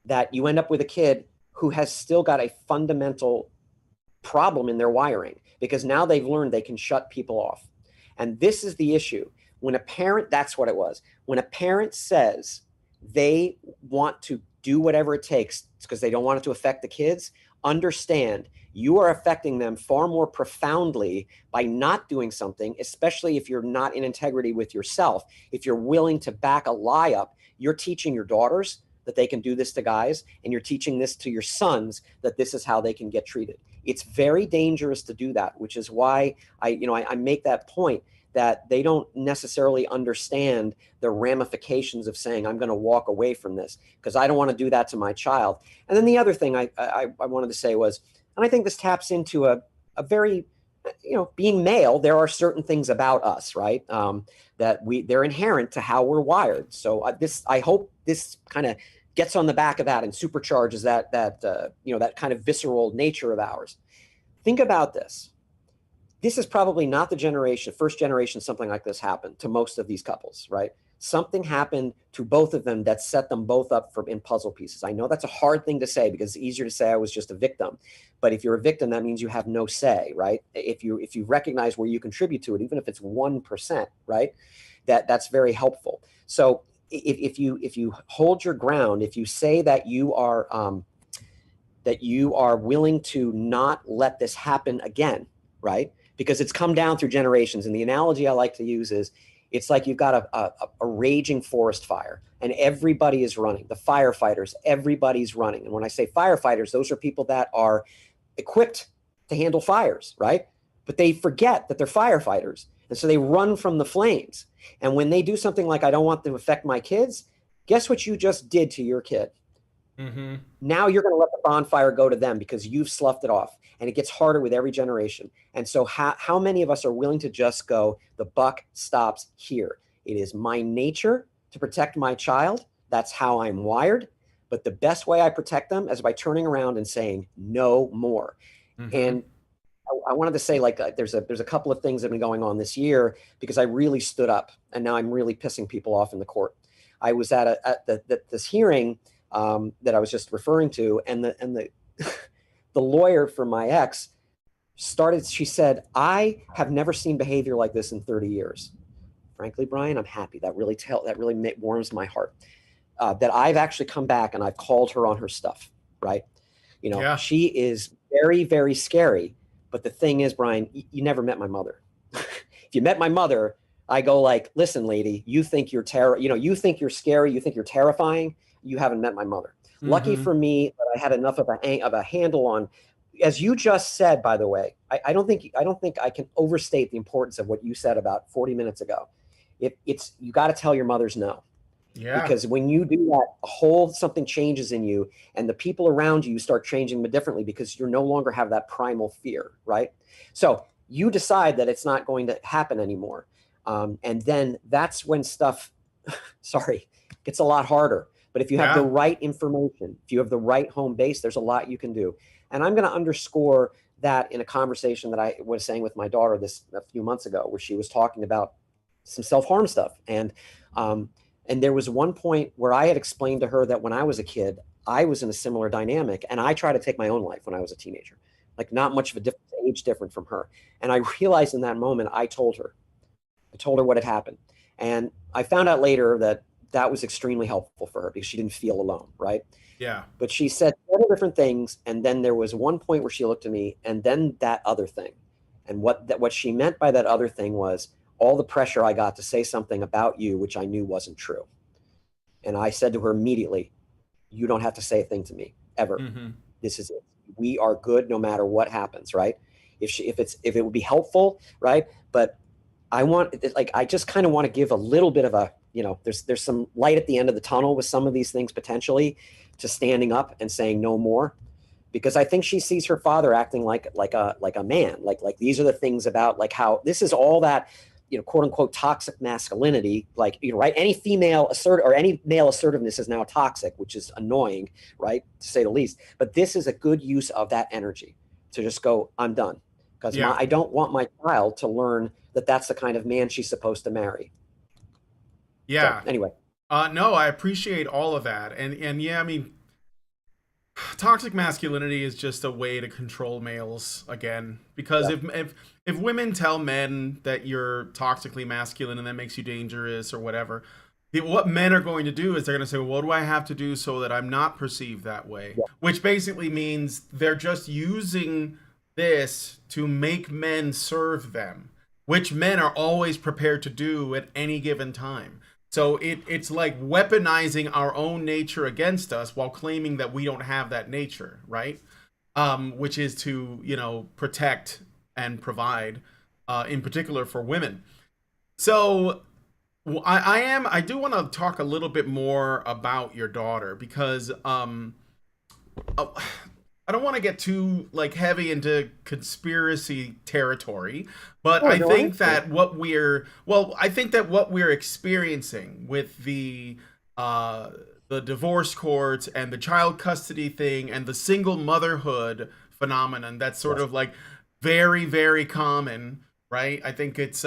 that you end up with a kid who has still got a fundamental problem in their wiring, because now they've learned they can shut people off. And this is the issue. When a parent, that's what it was. When a parent says they want to do whatever it takes because they don't want it to affect the kids, understand you are affecting them far more profoundly by not doing something, especially if you're not in integrity with yourself. If you're willing to back a lie up, you're teaching your daughters that they can do this to guys, and you're teaching this to your sons, that this is how they can get treated. It's very dangerous to do that, which is why I make that point, that they don't necessarily understand the ramifications of saying, I'm going to walk away from this because I don't want to do that to my child. And then the other thing I wanted to say was, and I think this taps into a very, being male, there are certain things about us, right? That they're inherent to how we're wired. So I hope this kind of gets on the back of that and supercharges that kind of visceral nature of ours. Think about this. This is probably not the first generation something like this happened to most of these couples, right? Something happened to both of them that set them both up in puzzle pieces. I know that's a hard thing to say because it's easier to say I was just a victim. But if you're a victim, that means you have no say, right? If you recognize where you contribute to it, even if it's 1%, right? That's very helpful. So if you hold your ground, if you say that you are willing to not let this happen again, right? Because it's come down through generations. And the analogy I like to use is, it's like you've got a raging forest fire and everybody is running. The firefighters, everybody's running. And when I say firefighters, those are people that are equipped to handle fires, right? But they forget that they're firefighters. And so they run from the flames. And when they do something like, I don't want to affect my kids, guess what you just did to your kid? Mm-hmm. Now you're going to let the bonfire go to them because you've sloughed it off. And it gets harder with every generation. And so how many of us are willing to just go, the buck stops here? It is my nature to protect my child. That's how I'm wired. But the best way I protect them is by turning around and saying, no more. Mm-hmm. And I wanted to say, there's a couple of things that have been going on this year because I really stood up. And now I'm really pissing people off in the court. I was at this hearing that I was just referring to, and the the lawyer for my ex she said, I have never seen behavior like this in 30 years. Frankly, Brian, I'm happy. That really warms my heart. That I've actually come back and I've called her on her stuff, right? She is very, very scary. But the thing is, Brian, you never met my mother. If you met my mother, I go like, listen, lady, you think you're you think you're scary, you think you're terrifying. You haven't met my mother. Mm-hmm. Lucky for me that I had enough of a handle on, as you just said, by the way, I don't think I can overstate the importance of what you said about 40 minutes ago. You got to tell your mothers no. Yeah. Because when you do that, something changes in you, and the people around you start changing differently because you no longer have that primal fear, right? So you decide that it's not going to happen anymore. And then that's when stuff, gets a lot harder. But if you have the right information, if you have the right home base, there's a lot you can do. And I'm going to underscore that in a conversation that I was saying with my daughter a few months ago, where she was talking about some self-harm stuff. And there was one point where I had explained to her that when I was a kid, I was in a similar dynamic, and I tried to take my own life when I was a teenager, like not much of a age different from her. And I realized in that moment, I told her what had happened. And I found out later that that was extremely helpful for her because she didn't feel alone, right? Yeah. But she said several different things, and then there was one point where she looked at me, and then that other thing. And what she meant by that other thing was all the pressure I got to say something about you, which I knew wasn't true. And I said to her immediately, you don't have to say a thing to me ever. Mm-hmm. This is it. We are good no matter what happens, right? If it would be helpful, right? But I just kind of want to give a little bit of a, there's some light at the end of the tunnel with some of these things potentially, to standing up and saying no more, because I think she sees her father acting like a man, like these are the things about like how this is all that, quote unquote toxic masculinity, like, right? Any female or any male assertiveness is now toxic, which is annoying, right? To say the least. But this is a good use of that energy to just go, I'm done. Because I don't want my child to learn that that's the kind of man she's supposed to marry. Yeah. So, anyway. No, I appreciate all of that. And yeah, I mean, toxic masculinity is just a way to control males again, because if women tell men that you're toxically masculine and that makes you dangerous or whatever, what men are going to do is they're going to say, well, what do I have to do so that I'm not perceived that way? Yeah. Which basically means they're just using this to make men serve them, which men are always prepared to do at any given time. So it's like weaponizing our own nature against us while claiming that we don't have that nature, right? Which is to, protect and provide, in particular for women. So I do want to talk a little bit more about your daughter, because I don't want to get too heavy into conspiracy territory, but I think that what we're experiencing with the divorce courts and the child custody thing and the single motherhood phenomenon, that's sort of very, very common, right? I think it's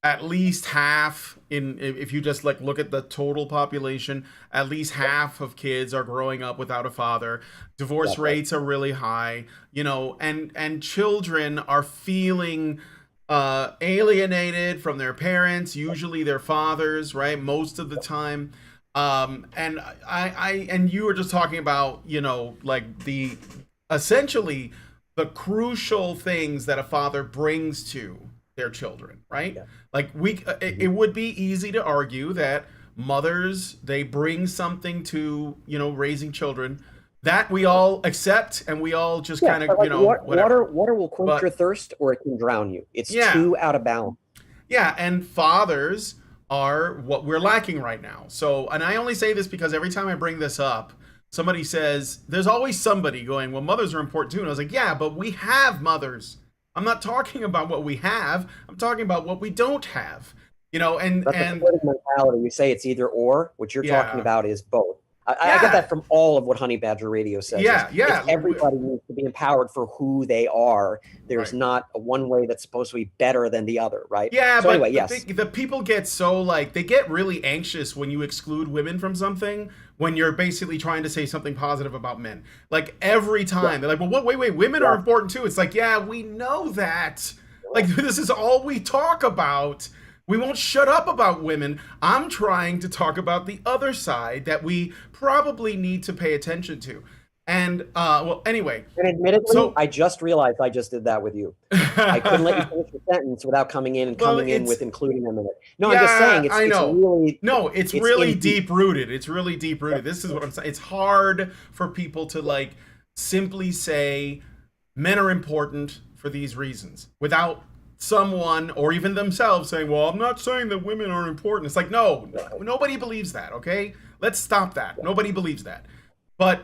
at least half, if you just look at the total population, at least half of kids are growing up without a father. Divorce rates are really high, and children are feeling alienated from their parents, usually their fathers, right? Most of the time. And you were just talking about, essentially the crucial things that a father brings to their children, right? It would be easy to argue that mothers, they bring something to raising children that we all accept, and we all just kind of water will quench your thirst, or it can drown you. It's too out of balance. Yeah, and fathers are what we're lacking right now. So, and I only say this because every time I bring this up, somebody says, there's always somebody going, well, mothers are important too. And I was like, yeah, but we have mothers. I'm not talking about what we have. I'm talking about what we don't have. And that's a mentality. We say it's either or. What you're talking about is both. I get that from all of what Honey Badger Radio says. Everybody needs to be empowered for who they are. There's not a one way that's supposed to be better than the other, right? Yeah, so anyway, the people get so they get really anxious when you exclude women from something, when you're basically trying to say something positive about men. Every time they're like, well, wait, women are important too. It's we know that. This is all we talk about. We won't shut up about women. I'm trying to talk about the other side that we probably need to pay attention to. And, anyway. And admittedly, I just realized I just did that with you. I couldn't let you finish the sentence without coming in with including them in it. No, I'm just saying it's really deep-rooted. It's really deep-rooted. This is what I'm saying. It's hard for people to, simply say men are important for these reasons without someone or even themselves saying, well, I'm not saying that women aren't important. It's no, nobody believes that. Okay, let's stop that. Nobody believes that. But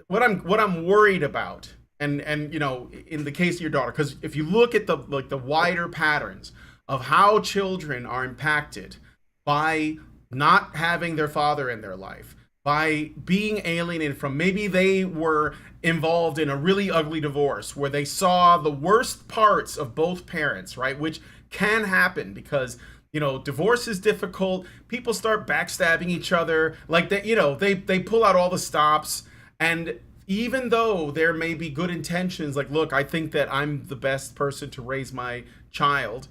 what I'm worried about, and in the case of your daughter, because if you look at the wider patterns of how children are impacted by not having their father in their life, by being alienated from, maybe they were involved in a really ugly divorce where they saw the worst parts of both parents, right? Which can happen because, divorce is difficult. People start backstabbing each other. They pull out all the stops. And even though there may be good intentions, look, I think that I'm the best person to raise my child,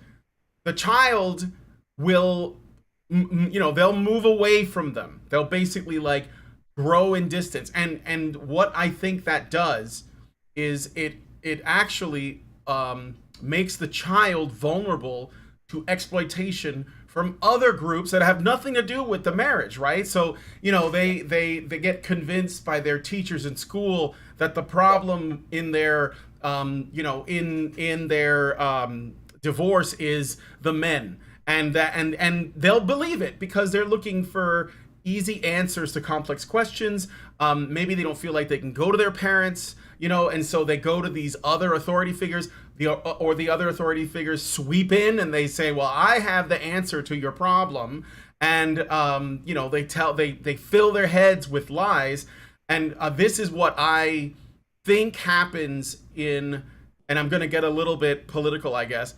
the child will, they'll move away from them. They'll basically like grow in distance. And what I think that does is it actually makes the child vulnerable to exploitation from other groups that have nothing to do with the marriage, right? So, they get convinced by their teachers in school that the problem in their in their divorce is the men, and that and they'll believe it because they're looking for easy answers to complex questions. Maybe they don't feel like they can go to their parents, and so they go to these other authority figures. The other authority figures sweep in and they say, "Well, I have the answer to your problem," and they fill their heads with lies. And this is what I think happens in, and I'm going to get a little bit political, I guess.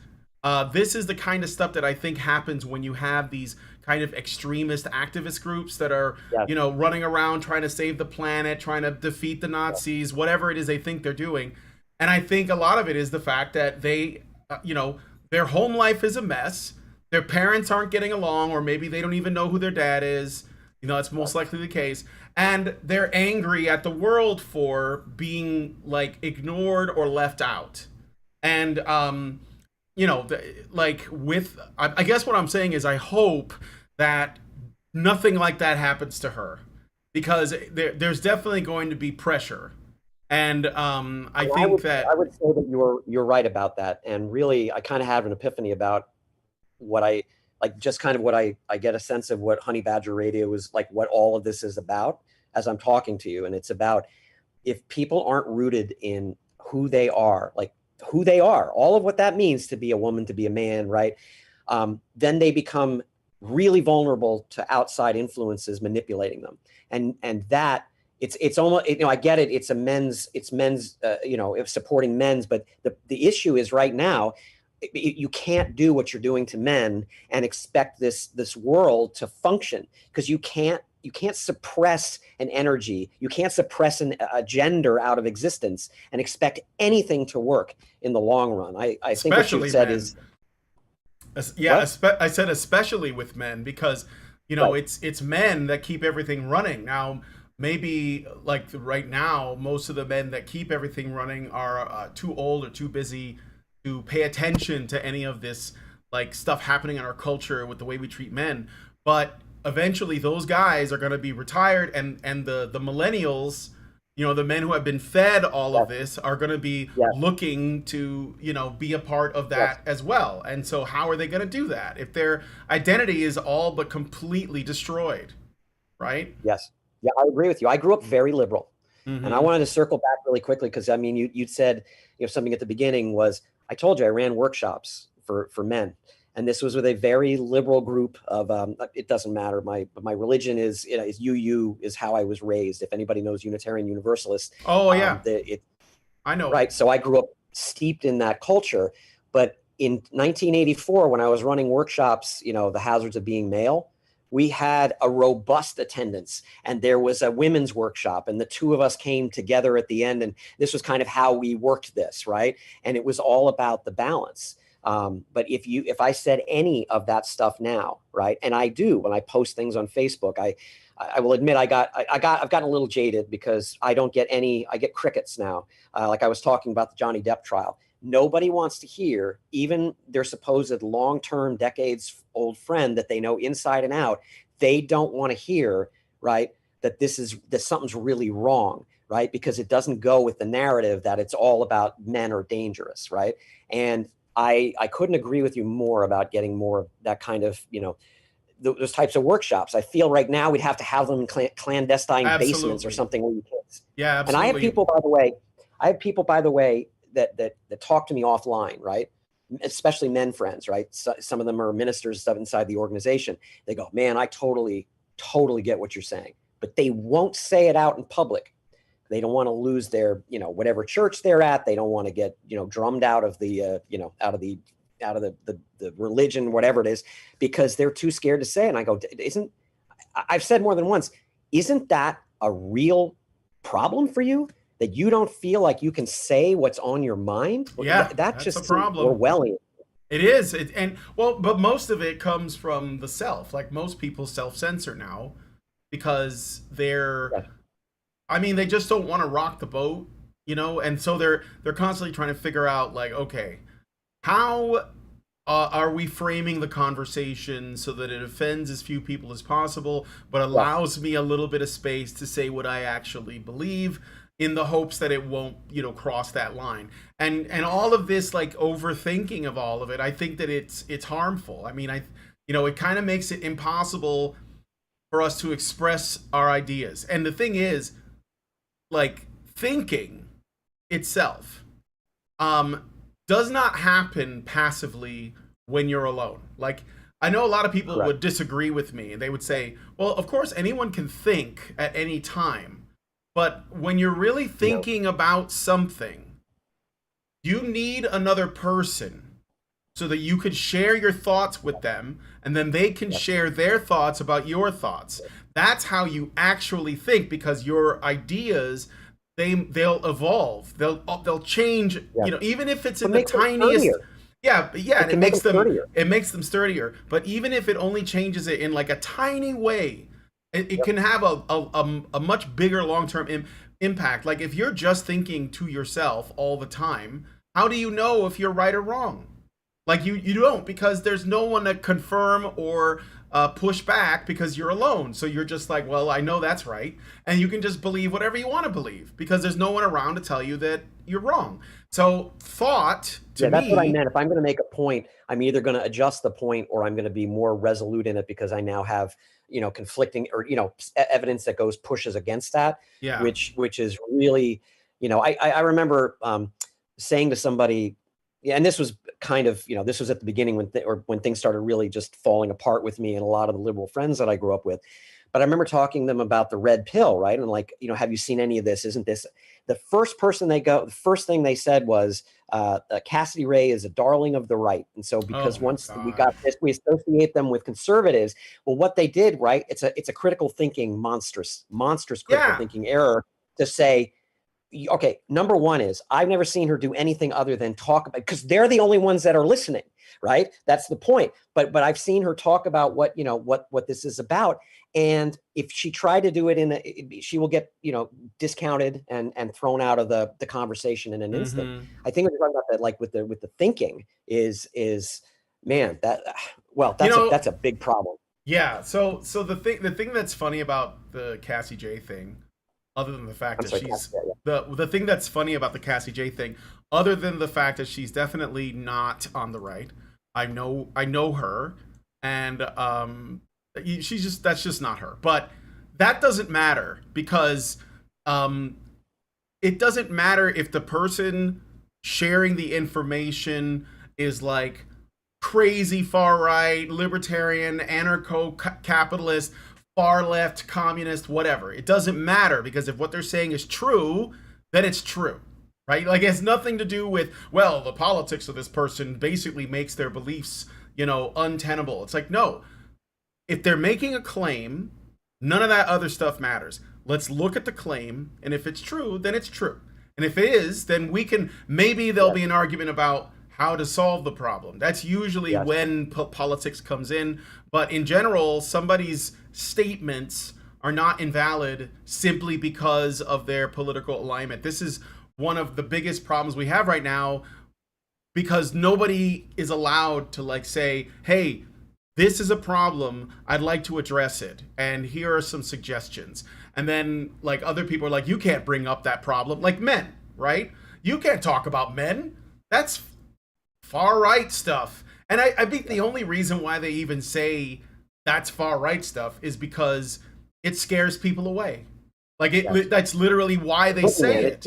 This is the kind of stuff that I think happens when you have these kind of extremist activist groups that are, running around trying to save the planet, trying to defeat the Nazis, whatever it is they think they're doing. And I think a lot of it is the fact that they, their home life is a mess. Their parents aren't getting along, or maybe they don't even know who their dad is. That's most likely the case. And they're angry at the world for being like ignored or left out. And, I guess what I'm saying is I hope that nothing like that happens to her, because there's definitely going to be pressure. And I would say that you're right about that. And really, I kind of have an epiphany about what I like, just kind of what I get a sense of what Honey Badger Radio is like, what all of this is about as I'm talking to you. And it's about, if people aren't rooted in who they are, like who they are, all of what that means to be a woman, to be a man, right? Then they become really vulnerable to outside influences manipulating them. And that it's almost, I get it. It's men's, supporting men's, but the issue is right now, you can't do what you're doing to men and expect this world to function, because you can't suppress an energy. You can't suppress a gender out of existence and expect anything to work in the long run. I think what you said is, I said especially with men, because it's men that keep everything running. Now, maybe like right now, most of the men that keep everything running are too old or too busy to pay attention to any of this like stuff happening in our culture with the way we treat men. But eventually those guys are going to be retired, and the millennials, the men who have been fed all of this, are going to be looking to, be a part of that as well. And so how are they going to do that if their identity is all but completely destroyed? Right? Yes. Yeah, I agree with you. I grew up very liberal. Mm-hmm. And I wanted to circle back really quickly, because you said, something at the beginning was, I told you I ran workshops for men. And this was with a very liberal group of, it doesn't matter. My religion is UU is how I was raised. If anybody knows Unitarian Universalists. Oh, yeah. I know. Right. So I grew up steeped in that culture. But in 1984, when I was running workshops, the hazards of being male, we had a robust attendance, and there was a women's workshop, and the two of us came together at the end. And this was kind of how we worked this. Right. And it was all about the balance. But if I said any of that stuff now, right, and I do when I post things on Facebook, I will admit I've gotten a little jaded, because I get crickets now. Like I was talking about the Johnny Depp trial. Nobody wants to hear, even their supposed long-term, decades-old friend that they know inside and out. They don't want to hear, right, that something's really wrong, right, because it doesn't go with the narrative that it's all about men are dangerous, right, and I couldn't agree with you more about getting more of that kind of, those types of workshops. I feel right now we'd have to have them in clandestine basements or something where you can't. Yeah, absolutely. And I have people, by the way, that talk to me offline, right? Especially men friends, right? So, some of them are ministers stuff inside the organization. They go, man, I totally get what you're saying, but they won't say it out in public. They don't want to lose their, whatever church they're at. They don't want to get, drummed out of the, out of the religion, whatever it is, because they're too scared to say. And I go, I've said more than once, isn't that a real problem for you, that you don't feel like you can say what's on your mind? Yeah, that just a problem. Orwellian. It is. But most of it comes from the self. Like most people self-censor now because Yeah. I mean, they just don't want to rock the boat, you know, and so they're constantly trying to figure out like, okay, how are we framing the conversation so that it offends as few people as possible, but Yeah. allows me a little bit of space to say what I actually believe, in the hopes that it won't, you know, cross that line. And all of this like overthinking of all of it, I think that it's harmful. I mean, you know, it kind of makes it impossible for us to express our ideas. And the thing is, like thinking itself does not happen passively when you're alone. Like I know a lot of people Correct. would disagree with me and they would say, well, of course anyone can think at any time, but when you're really No. thinking about something, you need another person so that you could share your thoughts with them and then they can Yeah. share their thoughts about your thoughts. That's how you actually think, because your ideas, they'll evolve, they'll change, Yeah. you know, even if it's But in the make them tiniest. sturdier. Yeah, and Can make them sturdier. it makes them sturdier, but even if it only changes it in like a tiny way, it can have a much bigger long-term impact. Like if you're just thinking to yourself all the time, how do you know if you're right or wrong? Like you don't, because there's no one to confirm or push back, because you're alone. So you're just like, well, I know that's right, and you can just believe whatever you want to believe because there's no one around to tell you that you're wrong. So thought to Yeah, that's what I me, meant. If I'm going to make a point, I'm either going to adjust the point or I'm going to be more resolute in it because I now have, you know, conflicting or, you know, evidence that pushes against that, yeah, which is really, you know, I remember saying to somebody, yeah, and this was kind of, you know, this was at the beginning when things started really just falling apart with me and a lot of the liberal friends that I grew up with. But I remember talking to them about the red pill, right? And like, you know, have you seen any of this? Isn't this the first thing they said was, Cassidy Ray is a darling of the right. And so oh because my once we god, got this, we associate them with conservatives. Well, what they did, right? It's a critical thinking, monstrous critical yeah, thinking error to say, okay, number one is I've never seen her do anything other than talk about, because they're the only ones that are listening, right? That's the point. But I've seen her talk about what, you know, what this is about. And if she tried to do it she will get, you know, discounted and thrown out of the conversation in an instant. mm-hmm. I think what you're talking about that, like with the thinking is man, that, well, You know, that's a big problem. yeah. So the thing that's funny about the Cassie J thing, other than the fact I'm that sorry, she's yeah, the thing that's funny about the Cassie J thing, other than the fact that she's definitely not on the right. I know her, and she's just, that's just not her. But that doesn't matter, because um it doesn't matter if the person sharing the information is like crazy far right, libertarian, anarcho capitalist, far left, communist, whatever. It doesn't matter, because if what they're saying is true, then it's true, right? Like it has nothing to do with, well, the politics of this person basically makes their beliefs, you know, untenable. It's like, no, if they're making a claim, none of that other stuff matters. Let's look at the claim, and if it's true, then it's true. And if it is, then maybe there'll yeah, be an argument about how to solve the problem. That's usually yes, when politics comes in. But in general, somebody's statements are not invalid simply because of their political alignment. This is one of the biggest problems we have right now, because nobody is allowed to like say, hey, this is a problem, I'd like to address it, and here are some suggestions. And then like other people are like, you can't bring up that problem, like men, right? You can't talk about men, that's far right stuff. And I think yeah, the only reason why they even say that's far right stuff is because it scares people away. Like yes. that's literally why they say Boogeyman. it.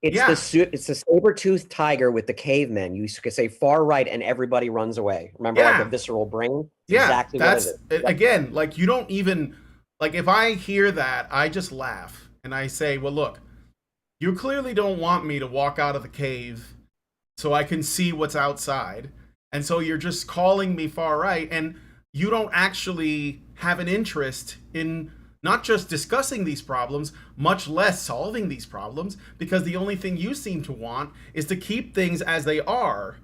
It's Yeah, it's the saber-toothed tiger with the cavemen. You could say far right and everybody runs away. Remember, like a yeah, visceral brain? It's yeah. exactly what it That's is. Yep. again, like you don't even, like if I hear that, I just laugh and I say, well, look, you clearly don't want me to walk out of the cave so I can see what's outside. And so you're just calling me far right, and you don't actually have an interest in not just discussing these problems, much less solving these problems, because the only thing you seem to want is to keep things as they are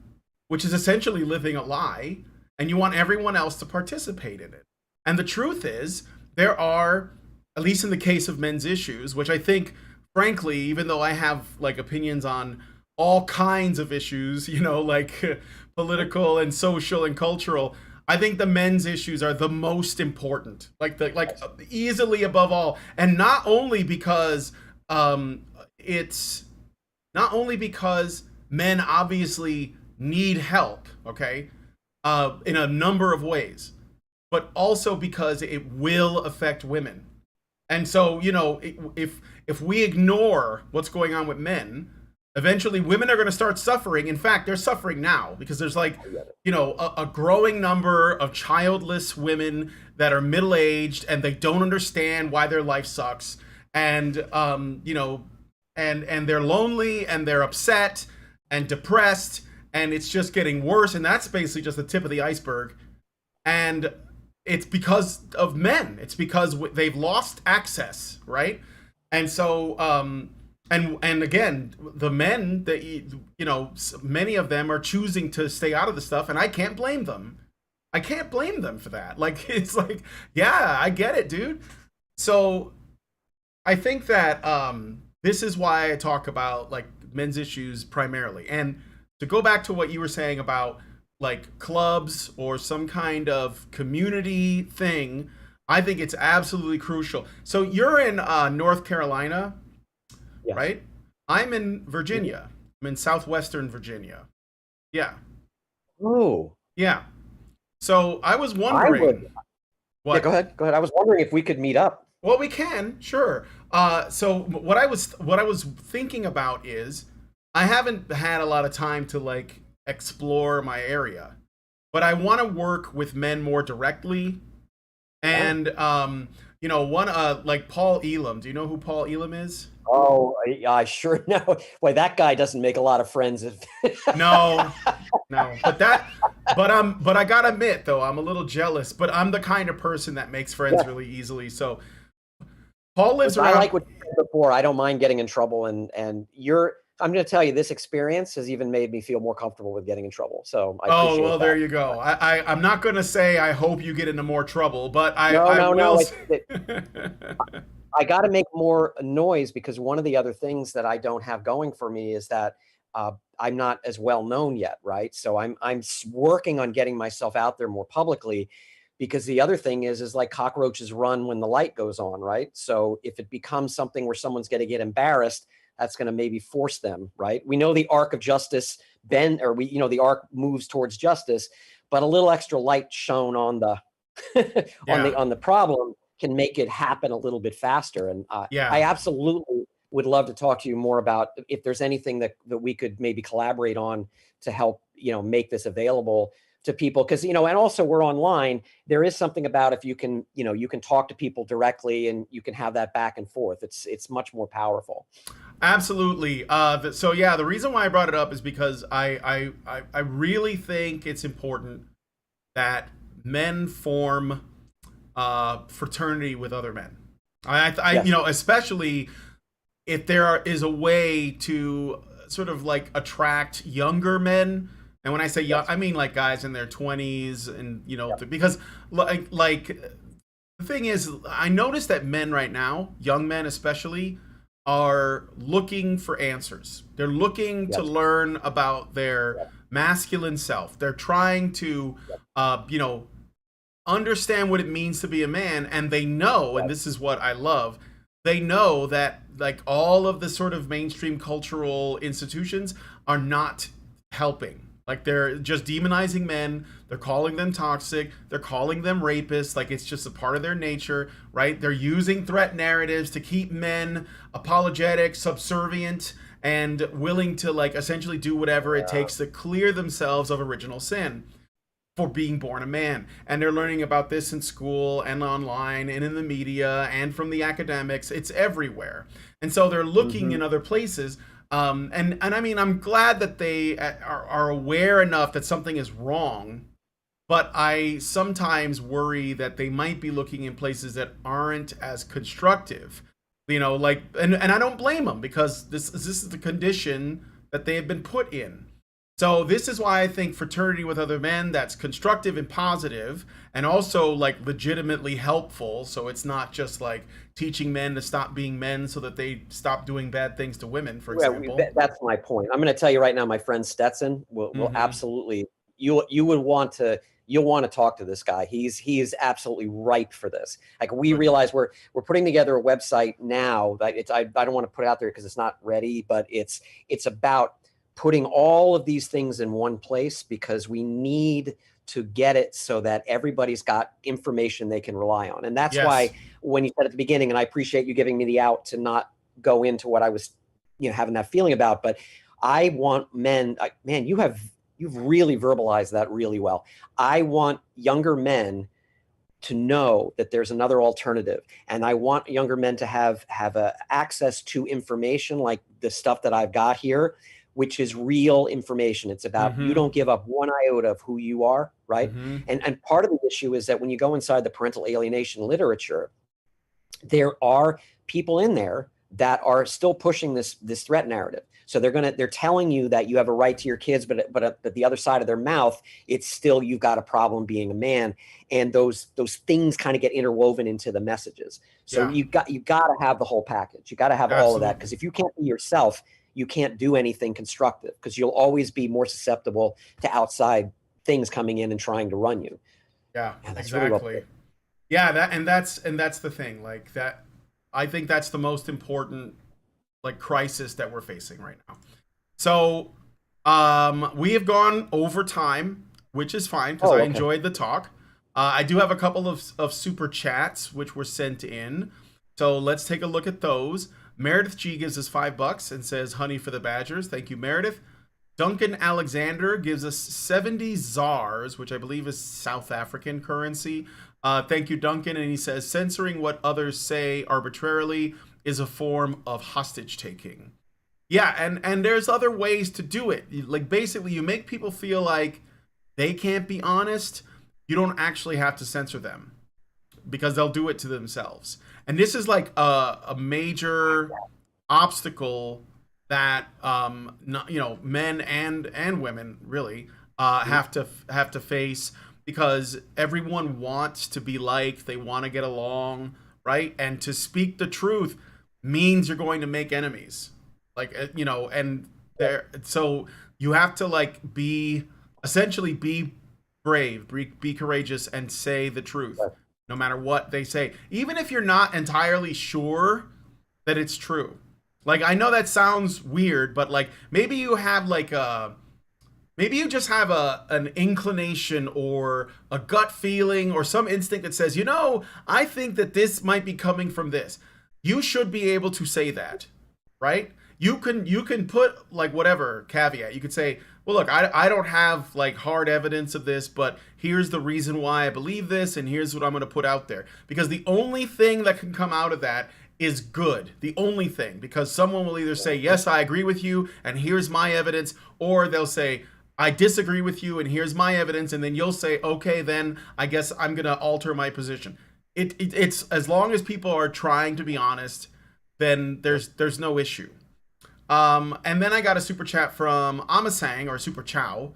which is essentially living a lie, and you want everyone else to participate in it. And the truth is, there are, at least in the case of men's issues, which I think, frankly, even though I have like opinions on all kinds of issues, you know, like political and social and cultural, I think the men's issues are the most important, like easily above all, and not only because it's not only because men obviously need help, okay, in a number of ways, but also because it will affect women. And so, you know, if we ignore what's going on with men, eventually women are going to start suffering. In fact, they're suffering now because there's like, you know, a growing number of childless women that are middle-aged and they don't understand why their life sucks. And, you know, and they're lonely and they're upset and depressed, and it's just getting worse. And that's basically just the tip of the iceberg. And it's because of men. It's because they've lost access, right? And so, and again, the men that you know, many of them are choosing to stay out of the stuff, and I can't blame them. I can't blame them for that. Like, it's like, yeah, I get it, dude. So, I think that this is why I talk about like men's issues primarily. And to go back to what you were saying about like clubs or some kind of community thing, I think it's absolutely crucial. So you're in North Carolina, Yes. right? I'm in Virginia. I'm in southwestern Virginia. Yeah. Oh, Yeah. So I was I wondering would. what. Yeah, go ahead. Go ahead. I was wondering if we could meet up. Well, we can, sure. So what I was thinking about is I haven't had a lot of time to like explore my area, but I want to work with men more directly. And you know, one like Paul Elam. Do you know who Paul Elam is? Oh, I sure know. Boy, that guy doesn't make a lot of friends. No, no. But I gotta admit though, I'm a little jealous. But I'm the kind of person that makes friends Yeah. really easily. So Paul lives I around. like what you said before. I don't mind getting in trouble, and you're. I'm going to tell you, this experience has even made me feel more comfortable with getting in trouble. So I Oh, appreciate well, there that. you go. I'm not going to say I hope you get into more trouble, but No, I no, will no. say. I got to make more noise because one of the other things that I don't have going for me is that I'm not as well known yet, right? So I'm working on getting myself out there more publicly, because the other thing is like cockroaches run when the light goes on, right? So if it becomes something where someone's going to get embarrassed, that's going to maybe force them, right? We know the arc of justice bend, or we, you know, the arc moves towards justice, but a little extra light shown on the Yeah, on the problem can make it happen a little bit faster. And I yeah. absolutely would love to talk to you more about if there's anything that we could maybe collaborate on to help, you know, make this available to people. Because, you know, and also we're online. There is something about if you can, you know, you can talk to people directly and you can have that back and forth. It's much more powerful. Absolutely. So yeah, the reason why I brought it up is because I really think it's important that men form fraternity with other men. You Yes. know, especially if is a way to sort of like attract younger men. And when I say young, Yes. I mean like guys in their 20s, and you know, Yep. because like the thing is, I notice that men right now, young men especially, are looking for answers. They're looking to Yes. learn about their Yep. masculine self. They're trying to, Yep. you know, understand what it means to be a man, and they know, and Right. this is what I love, they know that like all of the sort of mainstream cultural institutions are not helping. Like they're just demonizing men, they're calling them toxic, they're calling them rapists, like it's just a part of their nature, right? They're using threat narratives to keep men apologetic, subservient, and willing to like essentially do whatever it Yeah. takes to clear themselves of original sin for being born a man. And they're learning about this in school and online and in the media and from the academics. It's everywhere. And so they're looking Hmm. in other places. And I mean, I'm glad that they are aware enough that something is wrong, but I sometimes worry that they might be looking in places that aren't as constructive. You know, like, and I don't blame them because this is the condition that they have been put in. So this is why I think fraternity with other men, that's constructive and positive, and also like legitimately helpful. So it's not just like teaching men to stop being men so that they stop doing bad things to women, for Well, example. that's my point. I'm going to tell you right now, my friend Stetson will Hmm. absolutely, you would want to, you'll want to talk to this guy. He is absolutely ripe for this. Like, we Good. realize we're putting together a website now that I don't want to put it out there because it's not ready, but it's about putting all of these things in one place, because we need to get it so that everybody's got information they can rely on. And that's Yes. why, when you said at the beginning, and I appreciate you giving me the out to not go into what I was, having that feeling about, but I want men, man, you've really verbalized that really well. I want younger men to know that there's another alternative, and I want younger men to have access to information like the stuff that I've got here, which is real information. It's about, you Hmm. don't give up one iota of who you are, right? Hmm. And part of the issue is that when you go inside the parental alienation literature, there are people in there that are still pushing this threat narrative. So they're telling you that you have a right to your kids, but the other side of their mouth, it's still, you've got a problem being a man, and those things kind of get interwoven into the messages. So Yeah, you got to have the whole package. You got to have all of that, absolutely. because if you can't be yourself, you can't do anything constructive, because you'll always be more susceptible to outside things coming in and trying to run you. Yeah, Yeah, that's really well exactly. put. Yeah, that's the thing. Like that, I think that's the most important like crisis that we're facing right now. So, we have gone over time, which is fine because I Oh, okay. enjoyed the talk. I do have a couple of super chats which were sent in, so let's take a look at those. Meredith G gives us $5 and says honey for the Badgers. Thank you, Meredith. Duncan Alexander gives us 70 ZARs, which I believe is South African currency. Thank you, Duncan. And he says censoring what others say arbitrarily is a form of hostage taking. Yeah, and there's other ways to do it. Like basically, you make people feel like they can't be honest. You don't actually have to censor them because they'll do it to themselves. And this is like a major obstacle that not, men and women really have to face, because everyone wants to be liked, they want to get along, right? And to speak the truth means you're going to make enemies, like and there. So you have to like be essentially be brave, be courageous, and say the truth, no matter what they say, even if you're not entirely sure that it's true. Like I know that sounds weird, but like maybe you have like a maybe you just have an inclination or a gut feeling or some instinct that says, I think that this might be coming from this. You should be able to say that, right? You can put like whatever caveat. You could say, well, look, I don't have like hard evidence of this, but here's the reason why I believe this, and here's what I'm going to put out there. Because the only thing that can come out of that is good. The only thing, because someone will either say, yes, I agree with you, and here's my evidence, or they'll say, I disagree with you, and here's my evidence, and then you'll say, okay, then I guess I'm going to alter my position. It's as long as people are trying to be honest, then there's no issue. And then I got a super chat from Amasang, or Super Chow,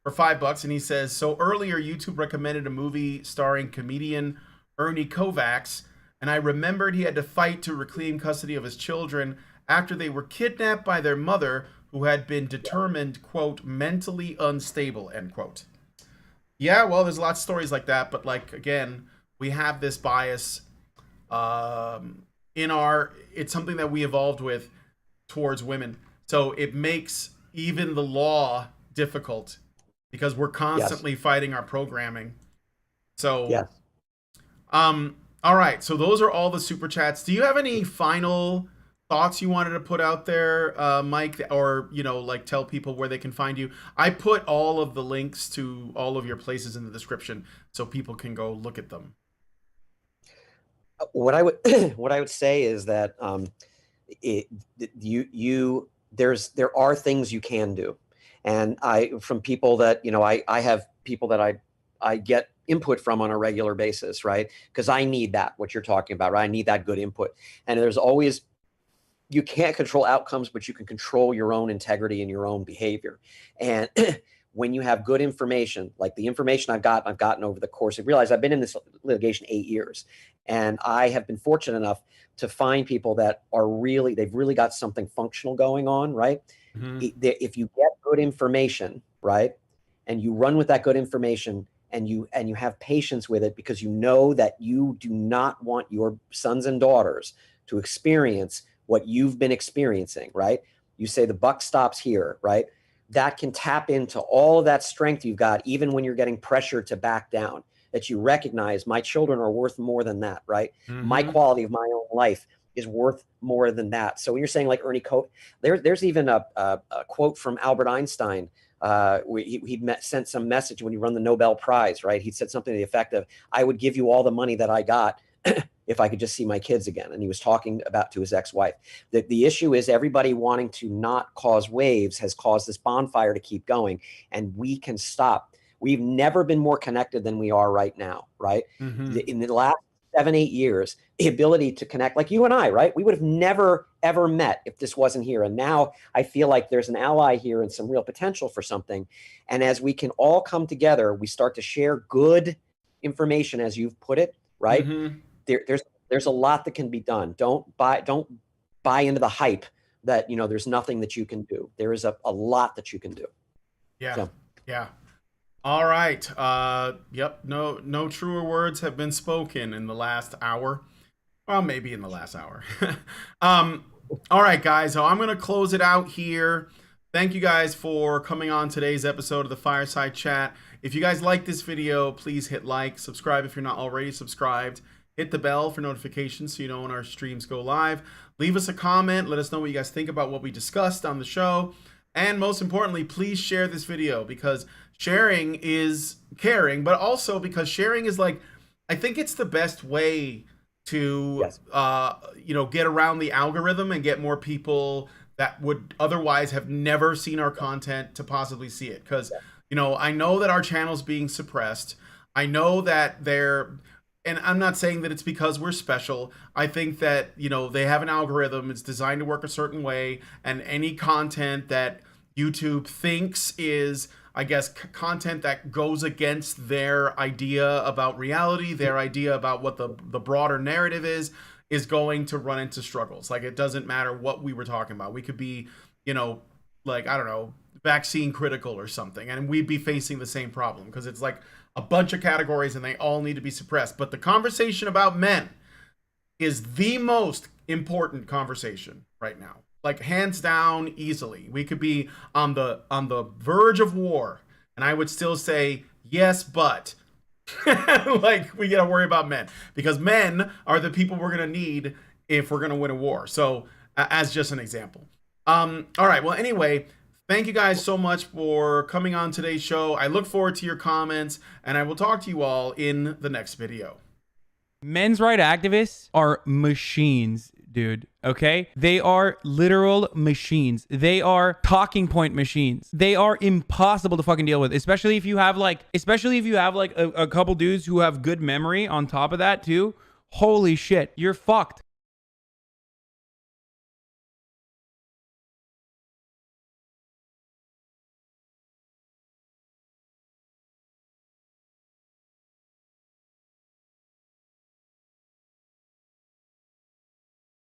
for $5, and he says, so earlier YouTube recommended a movie starring comedian Ernie Kovacs, and I remembered he had to fight to reclaim custody of his children after they were kidnapped by their mother, who had been determined, quote, mentally unstable, end quote. Yeah, well, there's lots of stories like that, but like again, we have this bias it's something that we evolved with towards women. So it makes even the law difficult because we're Yes. constantly fighting our programming. So, Yes. all right. So those are all the super chats. Do you have any final thoughts you wanted to put out there, Mike, or like tell people where they can find you? I put all of the links to all of your places in the description so people can go look at them. What I would what I would say is that it, there are things you can do, and from people that I have people that I get input from on a regular basis, right? Because I need that, what you're talking about, right? I need that good input, and there's always you can't control outcomes, but you can control your own integrity and your own behavior. And when you have good information, like the information I've gotten over the course of realize I've been in this litigation 8 years, and I have been fortunate enough to find people that are they've really got something functional going on, right? If you get good information, right, and you run with that good information, and you have patience with it, because you know that you do not want your sons and daughters to experience what you've been experiencing, right? You say the buck stops here, right? That can tap into all of that strength you've got, even when you're getting pressured to back down, that you recognize my children are worth more than that, right? My quality of my own life is worth more than that. So when you're saying like Ernie Cope, there's even a quote from Albert Einstein. He sent some message when he won the Nobel Prize, right? He said something to the effect of, I would give you all the money that I got if I could just see my kids again. And he was talking about to his ex-wife. The issue is everybody wanting to not cause waves has caused this bonfire to keep going, and we can stop. We've never been more connected than we are right now, right? In the last 7-8 years, the ability to connect, like you and I, right? We would have never, ever met if this wasn't here. And now I feel like there's an ally here and some real potential for something. And as we can all come together, we start to share good information, as you've put it, right? There's a lot that can be done. Don't buy into the hype that, there's nothing that you can do. There is a lot that you can do. Yeah. All right. Yep. No truer words have been spoken in the last hour. Well, maybe in the last hour. All right, guys. So I'm going to close it out here. Thank you guys for coming on today's episode of the Fireside Chat. If you guys like this video, please hit like, subscribe if you're not already subscribed. Hit the bell for notifications so you know when our streams go live. Leave us a comment. Let us know what you guys think about what we discussed on the show. And most importantly, please share this video, because sharing is caring, but also because sharing is I think it's the best way to, get around the algorithm and get more people that would otherwise have never seen our content to possibly see it. Because, I know that our channel's being suppressed. I know that and I'm not saying that it's because we're special. I think that, they have an algorithm. It's designed to work a certain way. And any content that YouTube thinks is, I guess, content that goes against their idea about reality, their idea about what the broader narrative is going to run into struggles. It doesn't matter what we were talking about. We could be, I don't know, vaccine critical or something, and we'd be facing the same problem, because it's a bunch of categories and they all need to be suppressed. But the conversation about men is the most important conversation right now. Hands down, easily. We could be on the verge of war, and I would still say yes, but we gotta worry about men, because men are the people we're gonna need if we're gonna win a war. So as just an example. All right. Well, anyway, thank you guys so much for coming on today's show. I look forward to your comments, and I will talk to you all in the next video. Men's rights activists are machines, dude. Okay? They are literal machines. They are talking point machines. They are impossible to fucking deal with, especially if you have a couple dudes who have good memory on top of that too. Holy shit, you're fucked.